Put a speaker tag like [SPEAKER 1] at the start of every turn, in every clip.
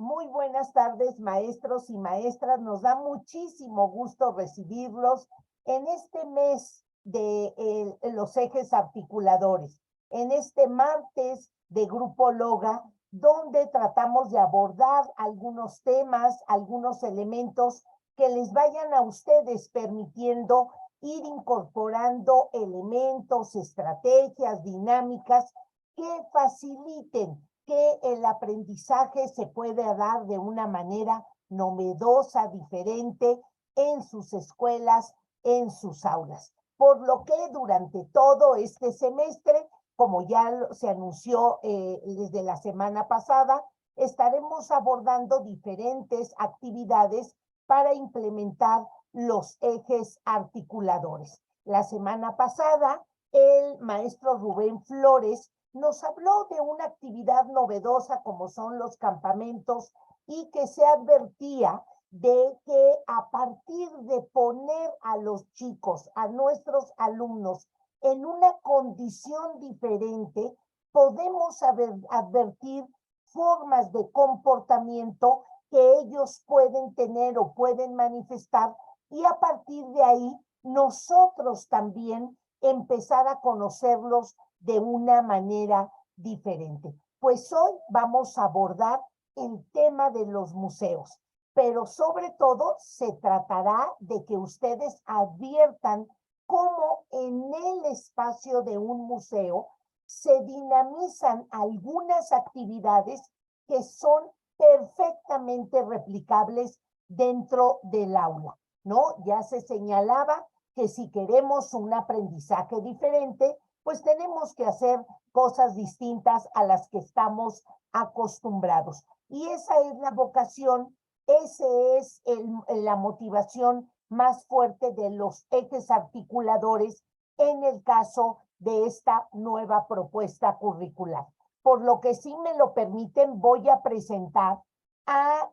[SPEAKER 1] Muy buenas tardes, maestros y maestras. Nos da muchísimo gusto recibirlos en este mes de los ejes articuladores, en este martes de Grupo Loga, donde tratamos de abordar algunos temas, algunos elementos que les vayan a ustedes permitiendo ir incorporando elementos, estrategias, dinámicas que faciliten que el aprendizaje se puede dar de una manera novedosa, diferente, en sus escuelas, en sus aulas. Por lo que durante todo este semestre, como ya se anunció desde la semana pasada, estaremos abordando diferentes actividades para implementar los ejes articuladores. La semana pasada, el maestro Rubén Flores nos habló de una actividad novedosa como son los campamentos y que se advertía de que a partir de poner a los chicos, a nuestros alumnos, en una condición diferente, podemos advertir formas de comportamiento que ellos pueden tener o pueden manifestar y a partir de ahí nosotros también empezar a conocerlos de una manera diferente. Pues hoy vamos a abordar el tema de los museos, pero sobre todo se tratará de que ustedes adviertan cómo en el espacio de un museo se dinamizan algunas actividades que son perfectamente replicables dentro del aula, ¿no? Ya se señalaba que si queremos un aprendizaje diferente, pues tenemos que hacer cosas distintas a las que estamos acostumbrados. Y esa es la vocación, esa es la motivación más fuerte de los ejes articuladores en el caso de esta nueva propuesta curricular. Por lo que si me lo permiten, voy a presentar a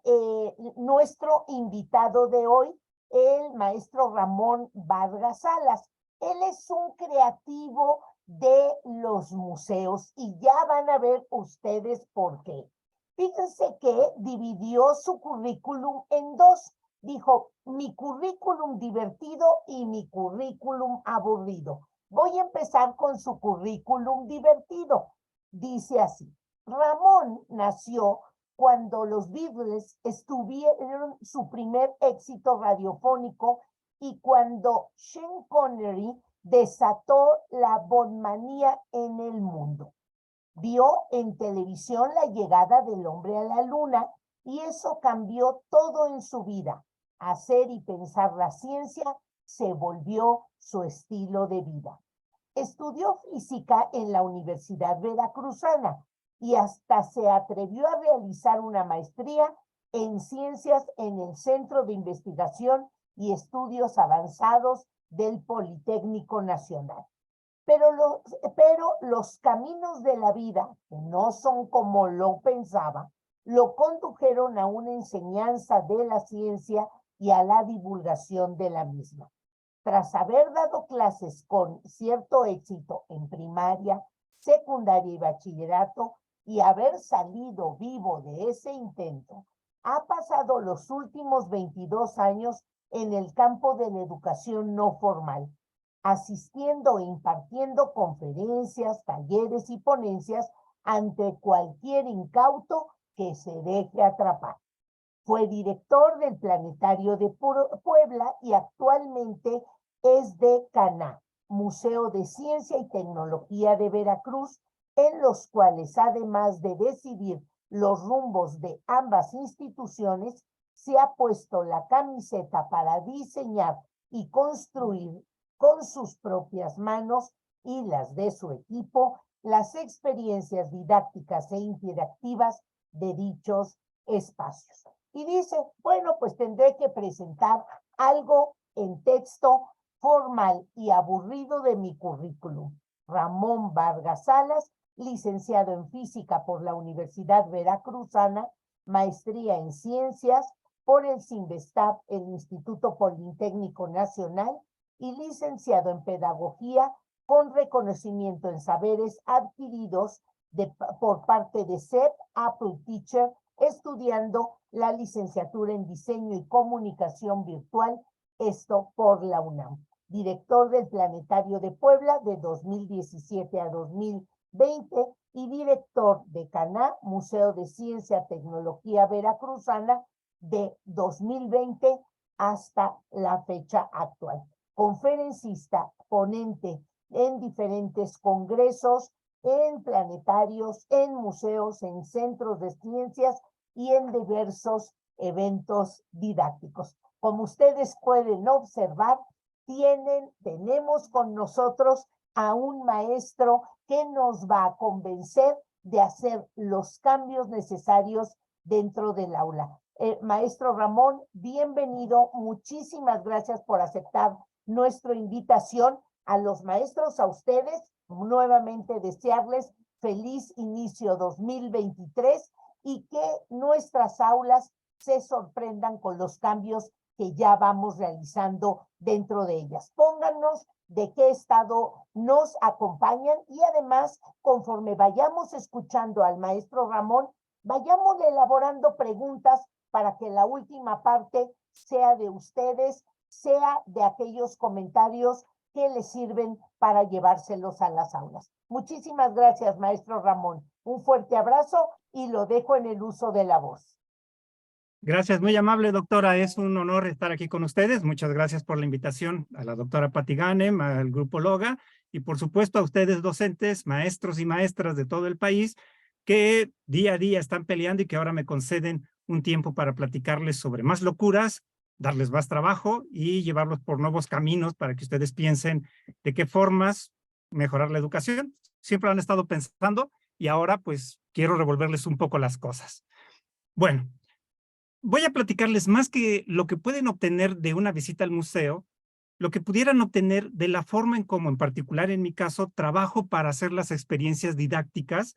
[SPEAKER 1] nuestro invitado de hoy, el maestro Ramón Vargas Salas. Él es un creativo de los museos y ya van a ver ustedes por qué. Fíjense que dividió su currículum en dos. Dijo, mi currículum divertido y mi currículum aburrido. Voy a empezar con su currículum divertido. Dice así, Ramón nació cuando los Beatles estuvieron su primer éxito radiofónico y cuando Sean Connery desató la bondmanía en el mundo. Vio en televisión la llegada del hombre a la luna y eso cambió todo en su vida. Hacer y pensar la ciencia se volvió su estilo de vida. Estudió física en la Universidad Veracruzana y hasta se atrevió a realizar una maestría en ciencias en el Centro de Investigación y Estudios Avanzados del Politécnico Nacional. pero los caminos de la vida, que no son como lo pensaba, lo condujeron a una enseñanza de la ciencia y a la divulgación de la misma. Tras haber dado clases con cierto éxito en primaria, secundaria y bachillerato, y haber salido vivo de ese intento, ha pasado los últimos 22 años en el campo de la educación no formal, asistiendo e impartiendo conferencias, talleres y ponencias ante cualquier incauto que se deje atrapar. Fue director del Planetario de Puebla y actualmente es de CANA, Museo de Ciencia y Tecnología de Veracruz, en los cuales, además de decidir los rumbos de ambas instituciones, se ha puesto la camiseta para diseñar y construir con sus propias manos y las de su equipo las experiencias didácticas e interactivas de dichos espacios. Y dice, bueno, pues tendré que presentar algo en texto formal y aburrido de mi currículum. Ramón Vargas Salas, licenciado en Física por la Universidad Veracruzana, maestría en Ciencias por el CINVESTAB, el Instituto Politécnico Nacional, y licenciado en Pedagogía con reconocimiento en saberes adquiridos por parte de SEP Apple Teacher, estudiando la licenciatura en Diseño y Comunicación Virtual, esto por la UNAM. Director del Planetario de Puebla de 2017 a 2020 y director de CANA, Museo de Ciencia y Tecnología Veracruzana, de 2020 hasta la fecha actual. Conferencista, ponente en diferentes congresos, en planetarios, en museos, en centros de ciencias y en diversos eventos didácticos. Como ustedes pueden observar, tenemos con nosotros a un maestro que nos va a convencer de hacer los cambios necesarios dentro del aula. Maestro Ramón, bienvenido. Muchísimas gracias por aceptar nuestra invitación. A los maestros, a ustedes, nuevamente desearles feliz inicio 2023 y que nuestras aulas se sorprendan con los cambios que ya vamos realizando dentro de ellas. Pónganos de qué estado nos acompañan y además, conforme vayamos escuchando al maestro Ramón, vayamos elaborando preguntas para que la última parte sea de ustedes, sea de aquellos comentarios que les sirven para llevárselos a las aulas. Muchísimas gracias, maestro Ramón. Un fuerte abrazo y lo dejo en el uso de la voz.
[SPEAKER 2] Gracias, muy amable, doctora. Es un honor estar aquí con ustedes. Muchas gracias por la invitación a la doctora Patti Ganem, al Grupo Loga y, por supuesto, a ustedes docentes, maestros y maestras de todo el país que día a día están peleando y que ahora me conceden un tiempo para platicarles sobre más locuras, darles más trabajo y llevarlos por nuevos caminos para que ustedes piensen de qué formas mejorar la educación. Siempre lo han estado pensando y ahora pues quiero revolverles un poco las cosas. Bueno, voy a platicarles más que lo que pueden obtener de una visita al museo, lo que pudieran obtener de la forma en cómo, en particular en mi caso, trabajo para hacer las experiencias didácticas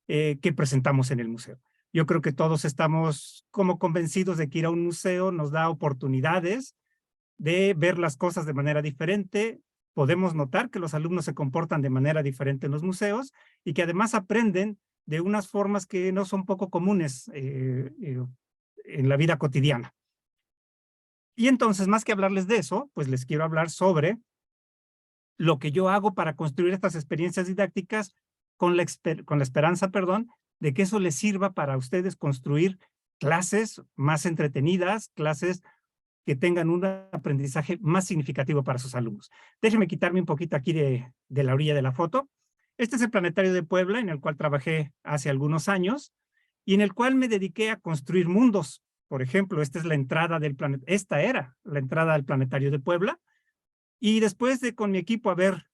[SPEAKER 2] que presentamos en el museo. Yo creo que todos estamos como convencidos de que ir a un museo nos da oportunidades de ver las cosas de manera diferente. Podemos notar que los alumnos se comportan de manera diferente en los museos y que además aprenden de unas formas que no son poco comunes en la vida cotidiana. Y entonces, más que hablarles de eso, pues les quiero hablar sobre lo que yo hago para construir estas experiencias didácticas con la esperanza, de que eso les sirva para ustedes construir clases más entretenidas, clases que tengan un aprendizaje más significativo para sus alumnos. Déjenme quitarme un poquito aquí de la orilla de la foto. Este es el Planetario de Puebla, en el cual trabajé hace algunos años y en el cual me dediqué a construir mundos. Por ejemplo, esta era la entrada al Planetario de Puebla. Y después de con mi equipo haber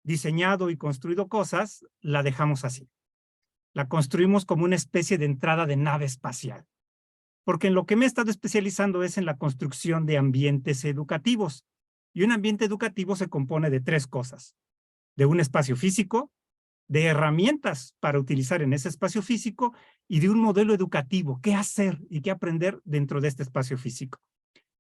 [SPEAKER 2] diseñado y construido cosas, la dejamos así. La construimos como una especie de entrada de nave espacial. Porque en lo que me he estado especializando es en la construcción de ambientes educativos. Y un ambiente educativo se compone de tres cosas: de un espacio físico, de herramientas para utilizar en ese espacio físico y de un modelo educativo, qué hacer y qué aprender dentro de este espacio físico.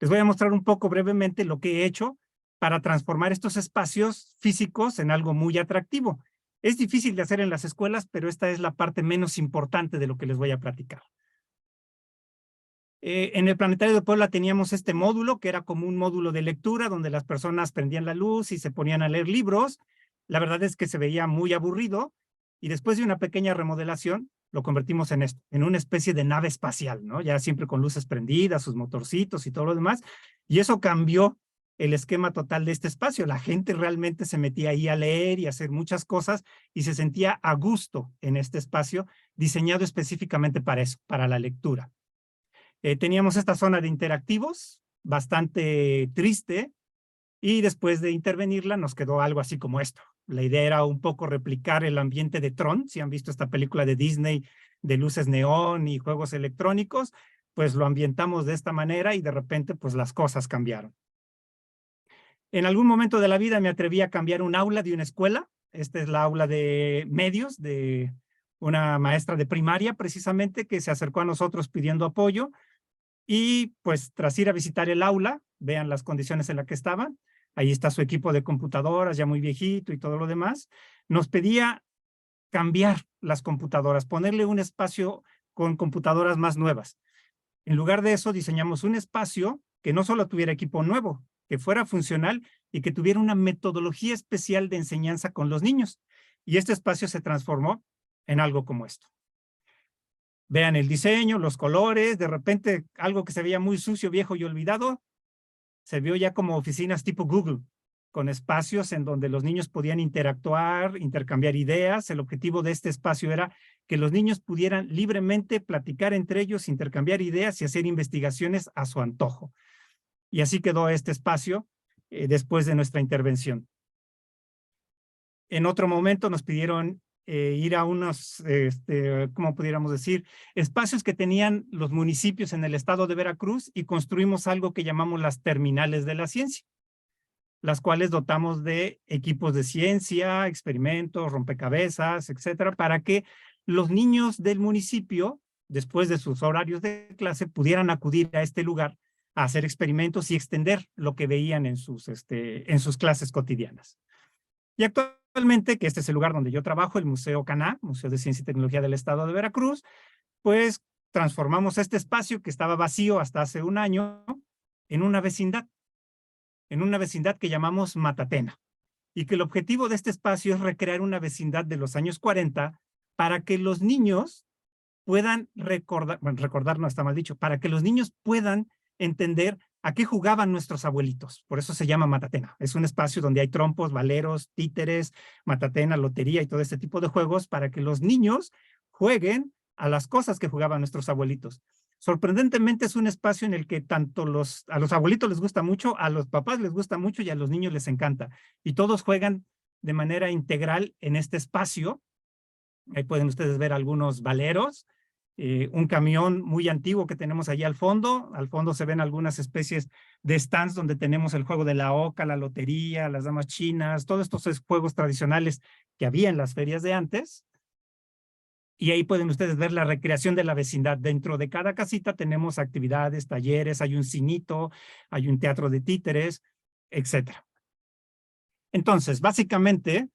[SPEAKER 2] Les voy a mostrar un poco brevemente lo que he hecho para transformar estos espacios físicos en algo muy atractivo. Es difícil de hacer en las escuelas, pero esta es la parte menos importante de lo que les voy a platicar. En el Planetario de Puebla teníamos este módulo, que era como un módulo de lectura, donde las personas prendían la luz y se ponían a leer libros. La verdad es que se veía muy aburrido, y después de una pequeña remodelación, lo convertimos en esto, en una especie de nave espacial, ¿no? Ya siempre con luces prendidas, sus motorcitos y todo lo demás, y eso cambió el esquema total de este espacio. La gente realmente se metía ahí a leer y a hacer muchas cosas, y se sentía a gusto en este espacio, diseñado específicamente para eso, para la lectura. Teníamos esta zona de interactivos, bastante triste, y después de intervenirla nos quedó algo así como esto. La idea era un poco replicar el ambiente de Tron. Si han visto esta película de Disney de luces neón y juegos electrónicos, pues lo ambientamos de esta manera y de repente pues las cosas cambiaron. En algún momento de la vida me atreví a cambiar un aula de una escuela. Esta es la aula de medios de una maestra de primaria precisamente, que se acercó a nosotros pidiendo apoyo. Y pues tras ir a visitar el aula, vean las condiciones en las que estaban, ahí está su equipo de computadoras ya muy viejito y todo lo demás, nos pedía cambiar las computadoras, ponerle un espacio con computadoras más nuevas. En lugar de eso, diseñamos un espacio que no solo tuviera equipo nuevo, que fuera funcional y que tuviera una metodología especial de enseñanza con los niños. Y este espacio se transformó en algo como esto. Vean el diseño, los colores, de repente algo que se veía muy sucio, viejo y olvidado, se vio ya como oficinas tipo Google, con espacios en donde los niños podían interactuar, intercambiar ideas. El objetivo de este espacio era que los niños pudieran libremente platicar entre ellos, intercambiar ideas y hacer investigaciones a su antojo. Y así quedó este espacio después de nuestra intervención. En otro momento nos pidieron ir a unos, ¿cómo pudiéramos decir? Espacios que tenían los municipios en el estado de Veracruz, y construimos algo que llamamos las terminales de la ciencia, las cuales dotamos de equipos de ciencia, experimentos, rompecabezas, etcétera, para que los niños del municipio, después de sus horarios de clase, pudieran acudir a este lugar a hacer experimentos y extender lo que veían en sus clases cotidianas. Y actualmente, que este es el lugar donde yo trabajo, el Museo Caná, Museo de Ciencia y Tecnología del Estado de Veracruz, pues transformamos este espacio que estaba vacío hasta hace un año en una vecindad que llamamos Matatena, y que el objetivo de este espacio es recrear una vecindad de los años 40 para que los niños puedan recordar, bueno, recordar no está mal dicho, para que los niños puedan entender a qué jugaban nuestros abuelitos. Por eso se llama Matatena. Es un espacio donde hay trompos, valeros, títeres, matatena, lotería y todo este tipo de juegos, para que los niños jueguen a las cosas que jugaban nuestros abuelitos. Sorprendentemente es un espacio en el que tanto a los abuelitos les gusta mucho, a los papás les gusta mucho y a los niños les encanta. Y todos juegan de manera integral en este espacio. Ahí pueden ustedes ver algunos valeros, un camión muy antiguo que tenemos allí al fondo. Al fondo se ven algunas especies de stands donde tenemos el juego de la oca, la lotería, las damas chinas, todos estos juegos tradicionales que había en las ferias de antes. Y ahí pueden ustedes ver la recreación de la vecindad. Dentro de cada casita tenemos actividades, talleres, hay un cinito, hay un teatro de títeres, etcétera. Entonces, básicamente,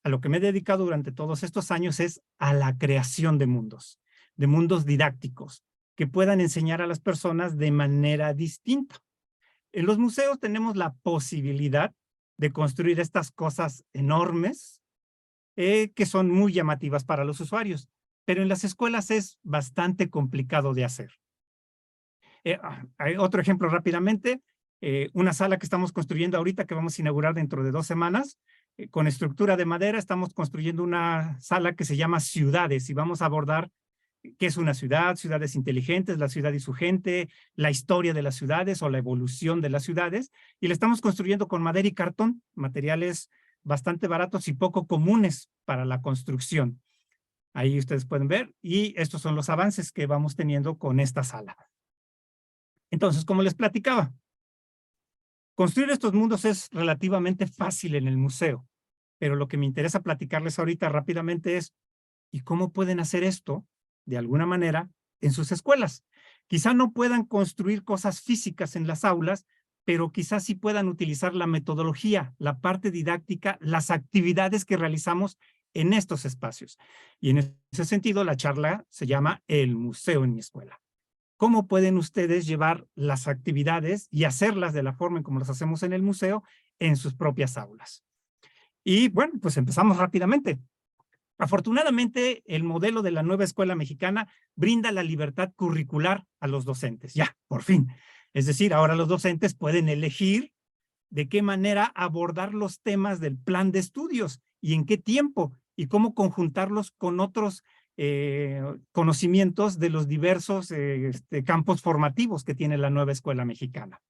[SPEAKER 2] a lo que me he dedicado durante todos estos años es a la creación de mundos didácticos, que puedan enseñar a las personas de manera distinta. En los museos tenemos la posibilidad de construir estas cosas enormes, que son muy llamativas para los usuarios, pero en las escuelas es bastante complicado de hacer. Hay otro ejemplo rápidamente, una sala que estamos construyendo ahorita, que vamos a inaugurar dentro de 2 semanas, con estructura de madera. Estamos construyendo una sala que se llama Ciudades, y vamos a abordar qué es una ciudad, ciudades inteligentes, la ciudad y su gente, la historia de las ciudades o la evolución de las ciudades, y la estamos construyendo con madera y cartón, materiales bastante baratos y poco comunes para la construcción. Ahí ustedes pueden ver, y estos son los avances que vamos teniendo con esta sala. Entonces, como les platicaba, construir estos mundos es relativamente fácil en el museo. pero lo que me interesa platicarles ahorita rápidamente es, ¿y cómo pueden hacer esto de alguna manera en sus escuelas? Quizá no puedan construir cosas físicas en las aulas, pero quizás sí puedan utilizar la metodología, la parte didáctica, las actividades que realizamos en estos espacios. Y en ese sentido, la charla se llama El Museo en mi Escuela. ¿Cómo pueden ustedes llevar las actividades y hacerlas de la forma en como las hacemos en el museo en sus propias aulas? Y bueno, pues empezamos rápidamente. Afortunadamente, el modelo de la nueva escuela mexicana brinda la libertad curricular a los docentes. Ya, por fin. Es decir, ahora los docentes pueden elegir de qué manera abordar los temas del plan de estudios y en qué tiempo y cómo conjuntarlos con otros conocimientos de los diversos campos formativos que tiene la nueva escuela mexicana.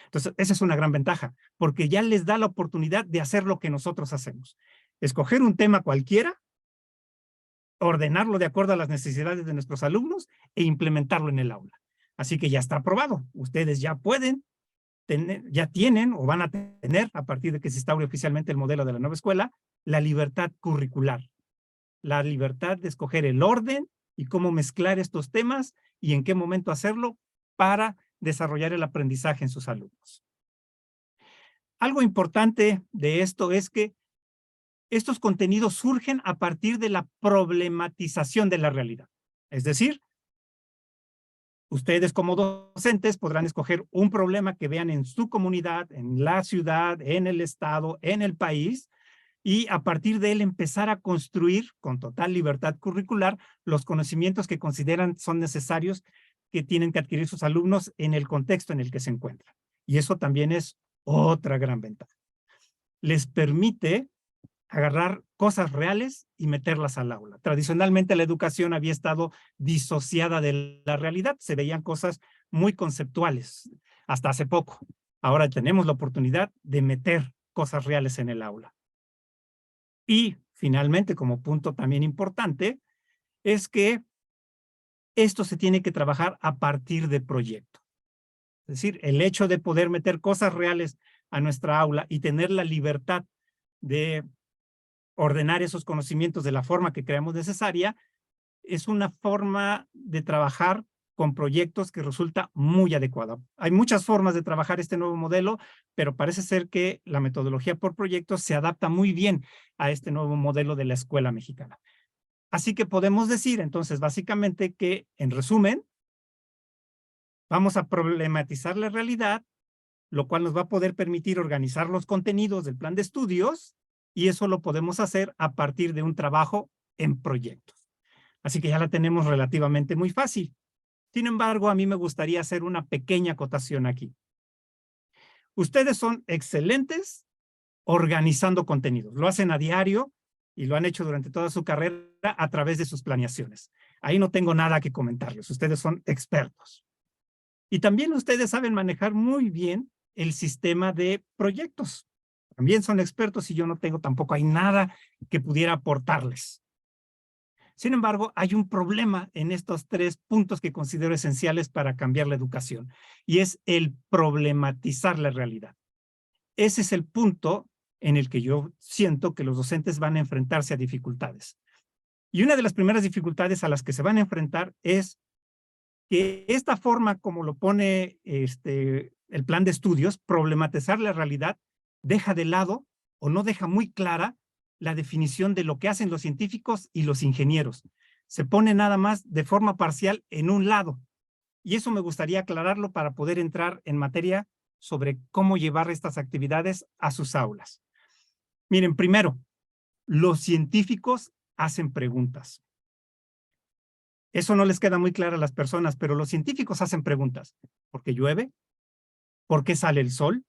[SPEAKER 2] Entonces, esa es una gran ventaja, porque ya les da la oportunidad de hacer lo que nosotros hacemos. Escoger un tema cualquiera, ordenarlo de acuerdo a las necesidades de nuestros alumnos e implementarlo en el aula. Así que ya está aprobado. Ustedes ya pueden ya tienen o van a tener, a partir de que se instaure oficialmente el modelo de la nueva escuela, la libertad curricular, la libertad de escoger el orden y cómo mezclar estos temas y en qué momento hacerlo para desarrollar el aprendizaje en sus alumnos. Algo importante de esto es que estos contenidos surgen a partir de la problematización de la realidad. Es decir, ustedes como docentes podrán escoger un problema que vean en su comunidad, en la ciudad, en el estado, en el país, y a partir de él empezar a construir con total libertad curricular los conocimientos que consideran son necesarios que tienen que adquirir sus alumnos en el contexto en el que se encuentran. Y eso también es otra gran ventaja. Les permite agarrar cosas reales y meterlas al aula. Tradicionalmente la educación había estado disociada de la realidad, se veían cosas muy conceptuales hasta hace poco. Ahora tenemos la oportunidad de meter cosas reales en el aula. Y finalmente, como punto también importante, es que esto se tiene que trabajar a partir de proyectos. Es decir, el hecho de poder meter cosas reales a nuestra aula y tener la libertad de ordenar esos conocimientos de la forma que creamos necesaria, es una forma de trabajar con proyectos que resulta muy adecuada. Hay muchas formas de trabajar este nuevo modelo, pero parece ser que la metodología por proyectos se adapta muy bien a este nuevo modelo de la escuela mexicana. Así que podemos decir entonces básicamente que, en resumen, vamos a problematizar la realidad, lo cual nos va a poder permitir organizar los contenidos del plan de estudios, y eso lo podemos hacer a partir de un trabajo en proyectos. Así que ya la tenemos relativamente muy fácil. Sin embargo, a mí me gustaría hacer una pequeña acotación aquí. Ustedes son excelentes organizando contenidos. Lo hacen a diario y lo han hecho durante toda su carrera a través de sus planeaciones. Ahí no tengo nada que comentarles. Ustedes son expertos. Y también ustedes saben manejar muy bien el sistema de proyectos. También son expertos y yo no tengo tampoco hay nada que pudiera aportarles. Sin embargo, hay un problema en estos 3 puntos que considero esenciales para cambiar la educación, y es el problematizar la realidad. Ese es el punto en el que yo siento que los docentes van a enfrentarse a dificultades. Y una de las primeras dificultades a las que se van a enfrentar es que esta forma, como lo pone el plan de estudios, problematizar la realidad, deja de lado o no deja muy clara la definición de lo que hacen los científicos y los ingenieros. Se pone nada más de forma parcial en un lado. Y eso me gustaría aclararlo para poder entrar en materia sobre cómo llevar estas actividades a sus aulas. Miren, primero, los científicos hacen preguntas. Eso no les queda muy claro a las personas, pero los científicos hacen preguntas. ¿Por qué llueve? ¿Por qué sale el sol?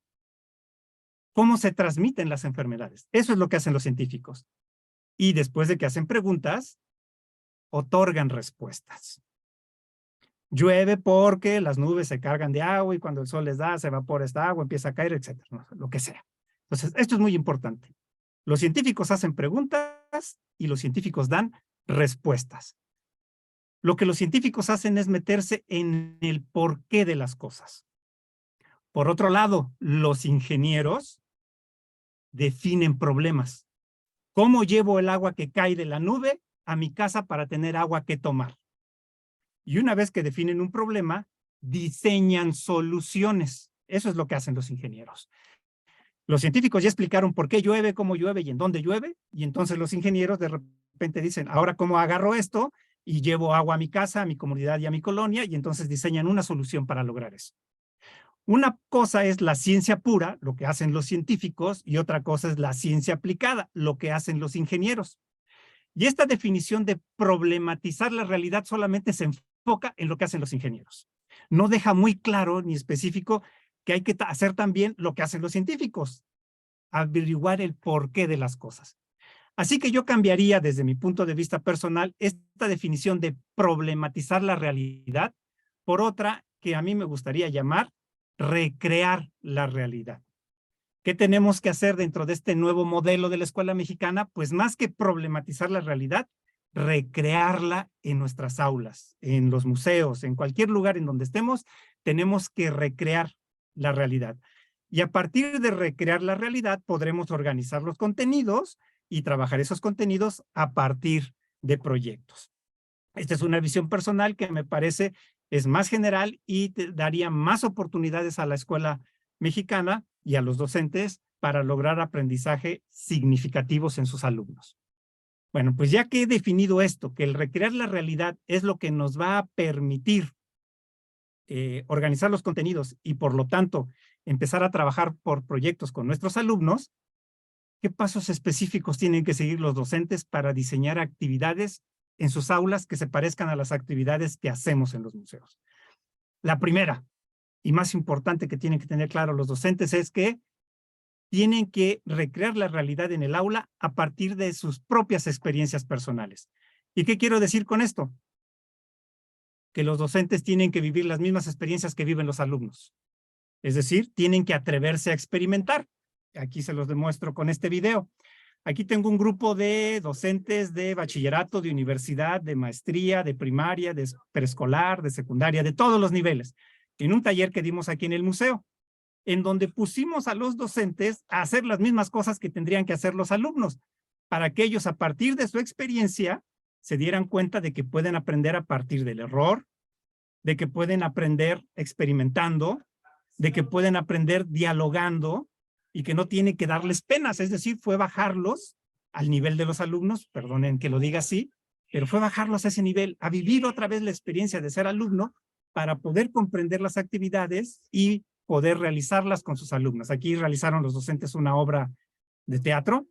[SPEAKER 2] ¿Cómo se transmiten las enfermedades? Eso es lo que hacen los científicos. Y después de que hacen preguntas, otorgan respuestas. Llueve porque las nubes se cargan de agua y cuando el sol les da, se evapora esta agua, empieza a caer, etcétera, ¿no? Lo que sea. Entonces, esto es muy importante. Los científicos hacen preguntas y los científicos dan respuestas. Lo que los científicos hacen es meterse en el porqué de las cosas. Por otro lado, los ingenieros definen problemas. ¿Cómo llevo el agua que cae de la nube a mi casa para tener agua que tomar? Y una vez que definen un problema, diseñan soluciones. Eso es lo que hacen los ingenieros. Los científicos ya explicaron por qué llueve, cómo llueve y en dónde llueve, y entonces los ingenieros de repente dicen, ahora cómo agarro esto y llevo agua a mi casa, a mi comunidad y a mi colonia, y entonces diseñan una solución para lograr eso. Una cosa es la ciencia pura, lo que hacen los científicos, y otra cosa es la ciencia aplicada, lo que hacen los ingenieros. Y esta definición de problematizar la realidad solamente se enfoca en lo que hacen los ingenieros. No deja muy claro ni específico que hay que hacer también lo que hacen los científicos, averiguar el porqué de las cosas. Así que yo cambiaría desde mi punto de vista personal esta definición de problematizar la realidad por otra que a mí me gustaría llamar recrear la realidad. ¿Qué tenemos que hacer dentro de este nuevo modelo de la escuela mexicana? Pues más que problematizar la realidad, recrearla en nuestras aulas, en los museos, en cualquier lugar en donde estemos, tenemos que recrear la realidad. Y a partir de recrear la realidad, podremos organizar los contenidos y trabajar esos contenidos a partir de proyectos. Esta es una visión personal que me parece es más general y te daría más oportunidades a la escuela mexicana y a los docentes para lograr aprendizaje significativos en sus alumnos. Bueno, pues ya que he definido esto, que el recrear la realidad es lo que nos va a permitir organizar los contenidos y por lo tanto empezar a trabajar por proyectos con nuestros alumnos, ¿qué pasos específicos tienen que seguir los docentes para diseñar actividades en sus aulas que se parezcan a las actividades que hacemos en los museos? La primera y más importante que tienen que tener claro los docentes es que tienen que recrear la realidad en el aula a partir de sus propias experiencias personales. ¿Y qué quiero decir con esto? Que los docentes tienen que vivir las mismas experiencias que viven los alumnos. Es decir, tienen que atreverse a experimentar. Aquí se los demuestro con este video. Aquí tengo un grupo de docentes de bachillerato, de universidad, de maestría, de primaria, de preescolar, de secundaria, de todos los niveles, en un taller que dimos aquí en el museo, en donde pusimos a los docentes a hacer las mismas cosas que tendrían que hacer los alumnos, para que ellos a partir de su experiencia se dieran cuenta de que pueden aprender a partir del error, de que pueden aprender experimentando, de que pueden aprender dialogando y que no tiene que darles penas, es decir, fue bajarlos al nivel de los alumnos, perdonen que lo diga así, pero fue bajarlos a ese nivel, a vivir otra vez la experiencia de ser alumno para poder comprender las actividades y poder realizarlas con sus alumnos. Aquí realizaron los docentes una obra de teatro,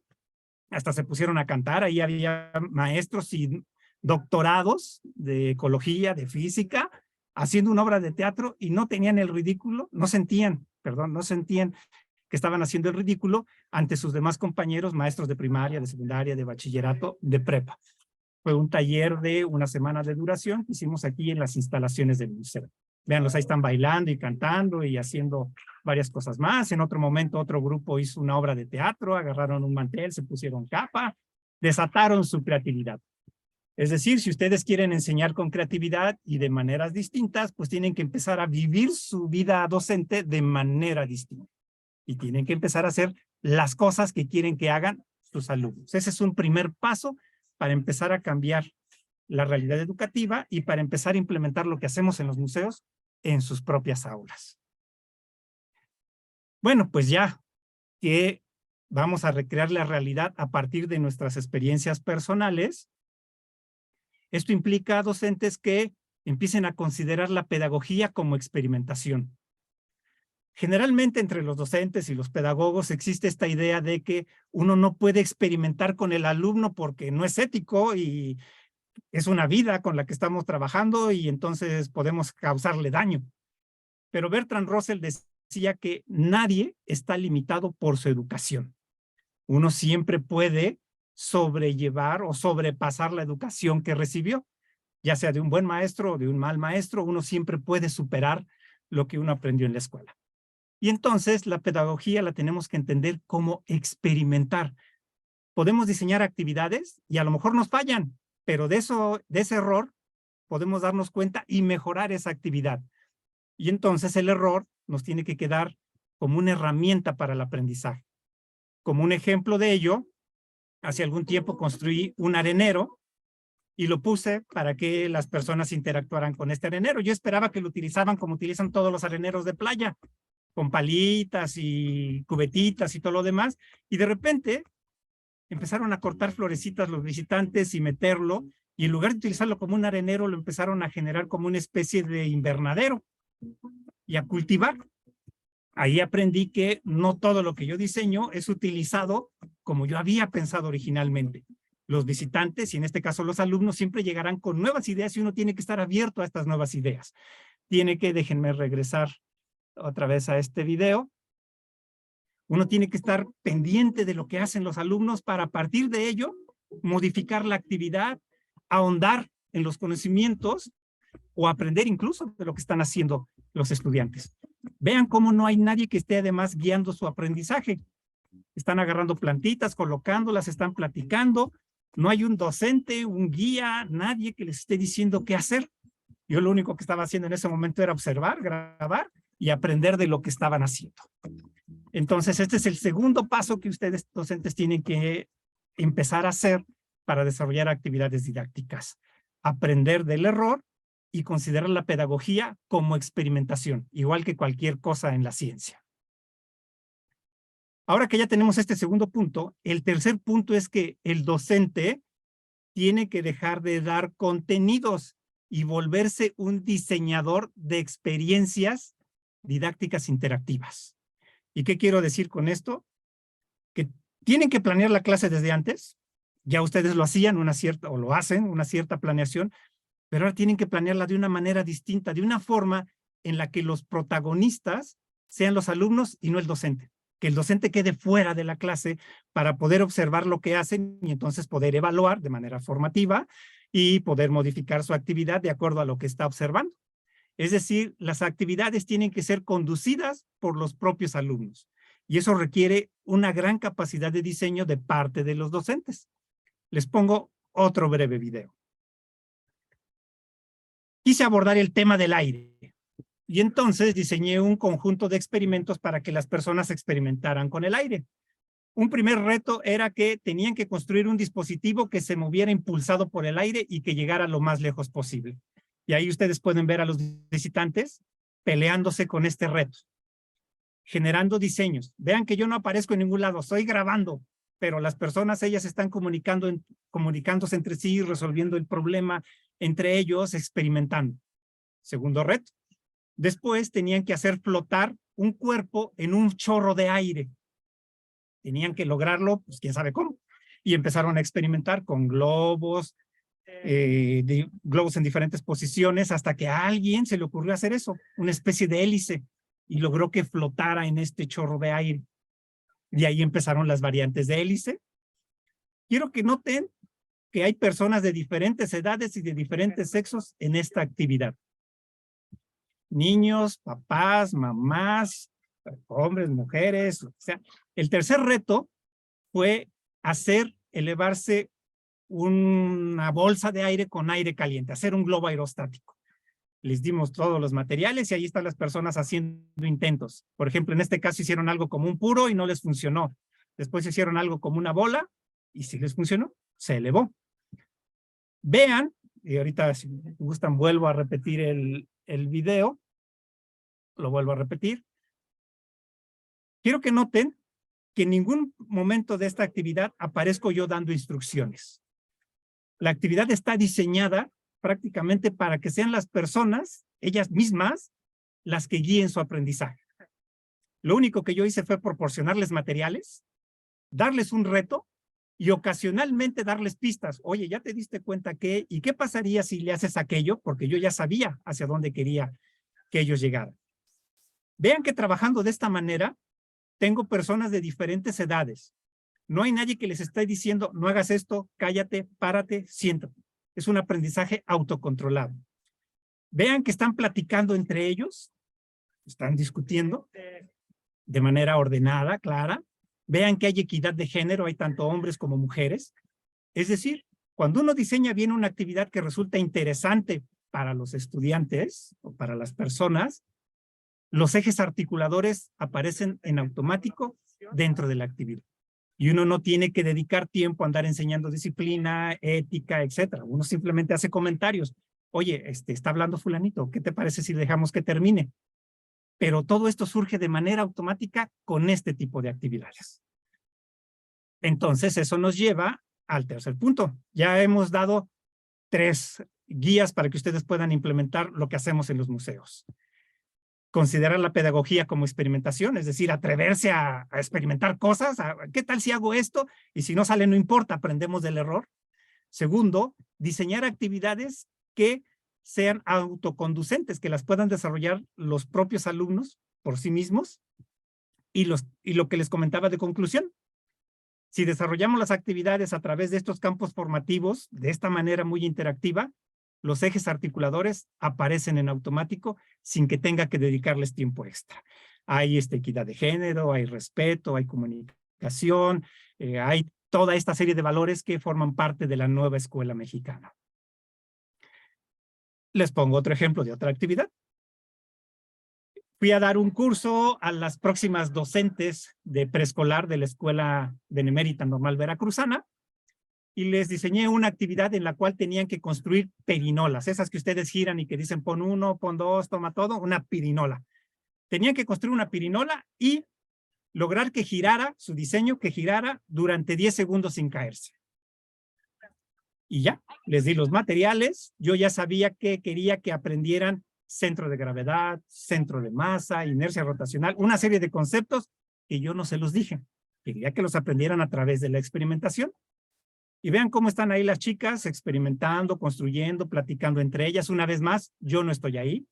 [SPEAKER 2] hasta se pusieron a cantar, ahí había maestros y doctorados de ecología, de física, haciendo una obra de teatro y no tenían el ridículo, no sentían que estaban haciendo el ridículo ante sus demás compañeros, maestros de primaria, de secundaria, de bachillerato, de prepa. Fue un taller de una semana de duración que hicimos aquí en las instalaciones del museo. Véanlos, ahí están bailando y cantando y haciendo varias cosas más. En otro momento, otro grupo hizo una obra de teatro, agarraron un mantel, se pusieron capa, desataron su creatividad. Es decir, si ustedes quieren enseñar con creatividad y de maneras distintas, pues tienen que empezar a vivir su vida docente de manera distinta. Y tienen que empezar a hacer las cosas que quieren que hagan sus alumnos. Ese es un primer paso para empezar a cambiar la realidad educativa y para empezar a implementar lo que hacemos en los museos en sus propias aulas. Bueno, pues ya que vamos a recrear la realidad a partir de nuestras experiencias personales, esto implica a docentes que empiecen a considerar la pedagogía como experimentación. Generalmente entre los docentes y los pedagogos existe esta idea de que uno no puede experimentar con el alumno porque no es ético y es una vida con la que estamos trabajando y entonces podemos causarle daño. Pero Bertrand Russell decía que nadie está limitado por su educación. Uno siempre puede sobrellevar o sobrepasar la educación que recibió, ya sea de un buen maestro o de un mal maestro, uno siempre puede superar lo que uno aprendió en la escuela. Y entonces la pedagogía la tenemos que entender como experimentar. Podemos diseñar actividades y a lo mejor nos fallan, pero de ese error podemos darnos cuenta y mejorar esa actividad. Y entonces el error nos tiene que quedar como una herramienta para el aprendizaje. Como un ejemplo de ello, hace algún tiempo construí un arenero y lo puse para que las personas interactuaran con este arenero. Yo esperaba que lo utilizaban como utilizan todos los areneros de playa, con palitas y cubetitas y todo lo demás, y de repente empezaron a cortar florecitas los visitantes y meterlo, y en lugar de utilizarlo como un arenero, lo empezaron a generar como una especie de invernadero y a cultivar. Ahí aprendí que no todo lo que yo diseño es utilizado como yo había pensado originalmente. Los visitantes, y en este caso los alumnos, siempre llegarán con nuevas ideas y uno tiene que estar abierto a estas nuevas ideas. Déjenme regresar otra vez a este video. Uno tiene que estar pendiente de lo que hacen los alumnos para a partir de ello modificar la actividad, ahondar en los conocimientos o aprender incluso de lo que están haciendo los estudiantes. Vean cómo no hay nadie que esté además guiando su aprendizaje. Están agarrando plantitas, colocándolas, están platicando. No hay un docente, un guía, nadie que les esté diciendo qué hacer. Yo lo único que estaba haciendo en ese momento era observar, grabar y aprender de lo que estaban haciendo. Entonces, este es el segundo paso que ustedes, docentes, tienen que empezar a hacer para desarrollar actividades didácticas. Aprender del error y considerar la pedagogía como experimentación, igual que cualquier cosa en la ciencia. Ahora que ya tenemos este segundo punto, el tercer punto es que el docente tiene que dejar de dar contenidos y volverse un diseñador de experiencias didácticas interactivas. ¿Y qué quiero decir con esto? Que tienen que planear la clase desde antes. Ya ustedes lo hacían o lo hacen, una cierta planeación, pero ahora tienen que planearla de una manera distinta, de una forma en la que los protagonistas sean los alumnos y no el docente. Que el docente quede fuera de la clase para poder observar lo que hacen y entonces poder evaluar de manera formativa y poder modificar su actividad de acuerdo a lo que está observando. Es decir, las actividades tienen que ser conducidas por los propios alumnos y eso requiere una gran capacidad de diseño de parte de los docentes. Les pongo otro breve video. Quise abordar el tema del aire y entonces diseñé un conjunto de experimentos para que las personas experimentaran con el aire. Un primer reto era que tenían que construir un dispositivo que se moviera impulsado por el aire y que llegara lo más lejos posible. Y ahí ustedes pueden ver a los visitantes peleándose con este reto, generando diseños. Vean que yo no aparezco en ningún lado, estoy grabando, pero las personas, ellas están comunicándose entre sí, resolviendo el problema entre ellos, experimentando. Segundo reto. Después tenían que hacer flotar un cuerpo en un chorro de aire. Tenían que lograrlo, pues quién sabe cómo. Y empezaron a experimentar con globos, globos en diferentes posiciones, hasta que a alguien se le ocurrió hacer eso, una especie de hélice, y logró que flotara en este chorro de aire. Y ahí empezaron las variantes de hélice. Quiero que noten que hay personas de diferentes edades y de diferentes sexos en esta actividad. Niños, papás, mamás, hombres, mujeres, o sea. El tercer reto fue elevarse una bolsa de aire con aire caliente, hacer un globo aerostático. Les dimos todos los materiales y ahí están las personas haciendo intentos. Por ejemplo, en este caso hicieron algo como un puro y no les funcionó. Después hicieron algo como una bola y si les funcionó, se elevó. Vean, y ahorita si gustan vuelvo a repetir el video. Lo vuelvo a repetir. Quiero que noten que en ningún momento de esta actividad aparezco yo dando instrucciones. La actividad está diseñada prácticamente para que sean las personas, ellas mismas, las que guíen su aprendizaje. Lo único que yo hice fue proporcionarles materiales, darles un reto y ocasionalmente darles pistas. Oye, ¿ya te diste cuenta qué? ¿Y qué pasaría si le haces aquello? Porque yo ya sabía hacia dónde quería que ellos llegaran. Vean que trabajando de esta manera, tengo personas de diferentes edades. No hay nadie que les esté diciendo, no hagas esto, cállate, párate, siéntate. Es un aprendizaje autocontrolado. Vean que están platicando entre ellos, están discutiendo de manera ordenada, clara. Vean que hay equidad de género, hay tanto hombres como mujeres. Es decir, cuando uno diseña bien una actividad que resulta interesante para los estudiantes o para las personas, los ejes articuladores aparecen en automático dentro de la actividad. Y uno no tiene que dedicar tiempo a andar enseñando disciplina, ética, etcétera. Uno simplemente hace comentarios. Oye, está hablando fulanito, ¿qué te parece si dejamos que termine? Pero todo esto surge de manera automática con este tipo de actividades. Entonces, eso nos lleva al tercer punto. Ya hemos dado 3 guías para que ustedes puedan implementar lo que hacemos en los museos. Considerar la pedagogía como experimentación, es decir, atreverse a experimentar cosas. ¿Qué tal si hago esto? Y si no sale, no importa, aprendemos del error. Segundo, diseñar actividades que sean autoconducentes, que las puedan desarrollar los propios alumnos por sí mismos. Y lo que les comentaba de conclusión, si desarrollamos las actividades a través de estos campos formativos, de esta manera muy interactiva, los ejes articuladores aparecen en automático sin que tenga que dedicarles tiempo extra. Hay equidad de género, hay respeto, hay comunicación, hay toda esta serie de valores que forman parte de la nueva escuela mexicana. Les pongo otro ejemplo de otra actividad. Fui a dar un curso a las próximas docentes de preescolar de la Escuela Benemérita Normal Veracruzana y les diseñé una actividad en la cual tenían que construir pirinolas, esas que ustedes giran y que dicen pon 1, pon 2, toma todo, una pirinola. Tenían que construir una pirinola y lograr que girara, su diseño que girara durante 10 segundos sin caerse. Y ya, les di los materiales, yo ya sabía que quería que aprendieran centro de gravedad, centro de masa, inercia rotacional, una serie de conceptos que yo no se los dije. Quería que los aprendieran a través de la experimentación. Y vean cómo están ahí las chicas experimentando, construyendo, platicando entre ellas. Una vez más, yo no estoy ahí.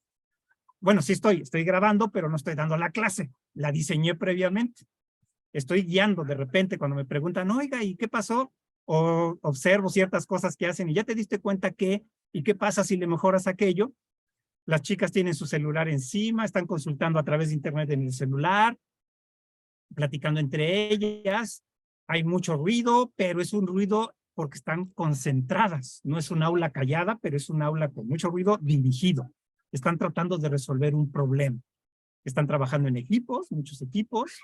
[SPEAKER 2] Bueno, sí estoy grabando, pero no estoy dando la clase. La diseñé previamente. Estoy guiando de repente cuando me preguntan, oiga, ¿y qué pasó? O observo ciertas cosas que hacen y ya te diste cuenta que, ¿y qué pasa si le mejoras aquello? Las chicas tienen su celular encima, están consultando a través de internet en el celular, platicando entre ellas. Hay mucho ruido, pero es un ruido porque están concentradas. No es un aula callada, pero es un aula con mucho ruido dirigido. Están tratando de resolver un problema. Están trabajando en equipos, muchos equipos.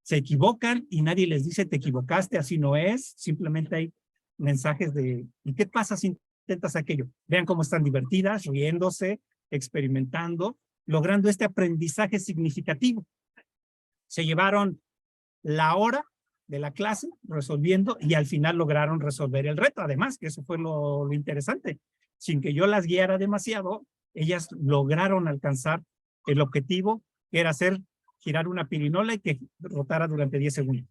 [SPEAKER 2] Se equivocan y nadie les dice te equivocaste, así no es. Simplemente hay mensajes de ¿y qué pasa si intentas aquello? Vean cómo están divertidas, riéndose, experimentando, logrando este aprendizaje significativo. Se llevaron la hora de la clase resolviendo y al final lograron resolver el reto. Además, que eso fue lo interesante. Sin que yo las guiara demasiado, ellas lograron alcanzar el objetivo, que era hacer girar una pirinola y que rotara durante 10 segundos.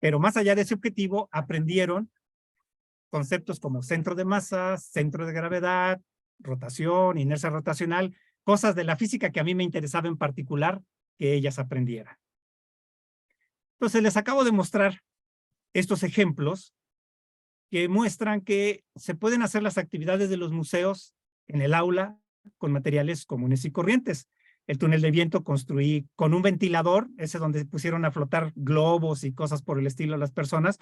[SPEAKER 2] Pero más allá de ese objetivo, aprendieron conceptos como centro de masa, centro de gravedad, rotación, inercia rotacional, cosas de la física que a mí me interesaba en particular que ellas aprendieran. Entonces, les acabo de mostrar estos ejemplos que muestran que se pueden hacer las actividades de los museos en el aula con materiales comunes y corrientes. El túnel de viento construí con un ventilador, ese donde pusieron a flotar globos y cosas por el estilo a las personas.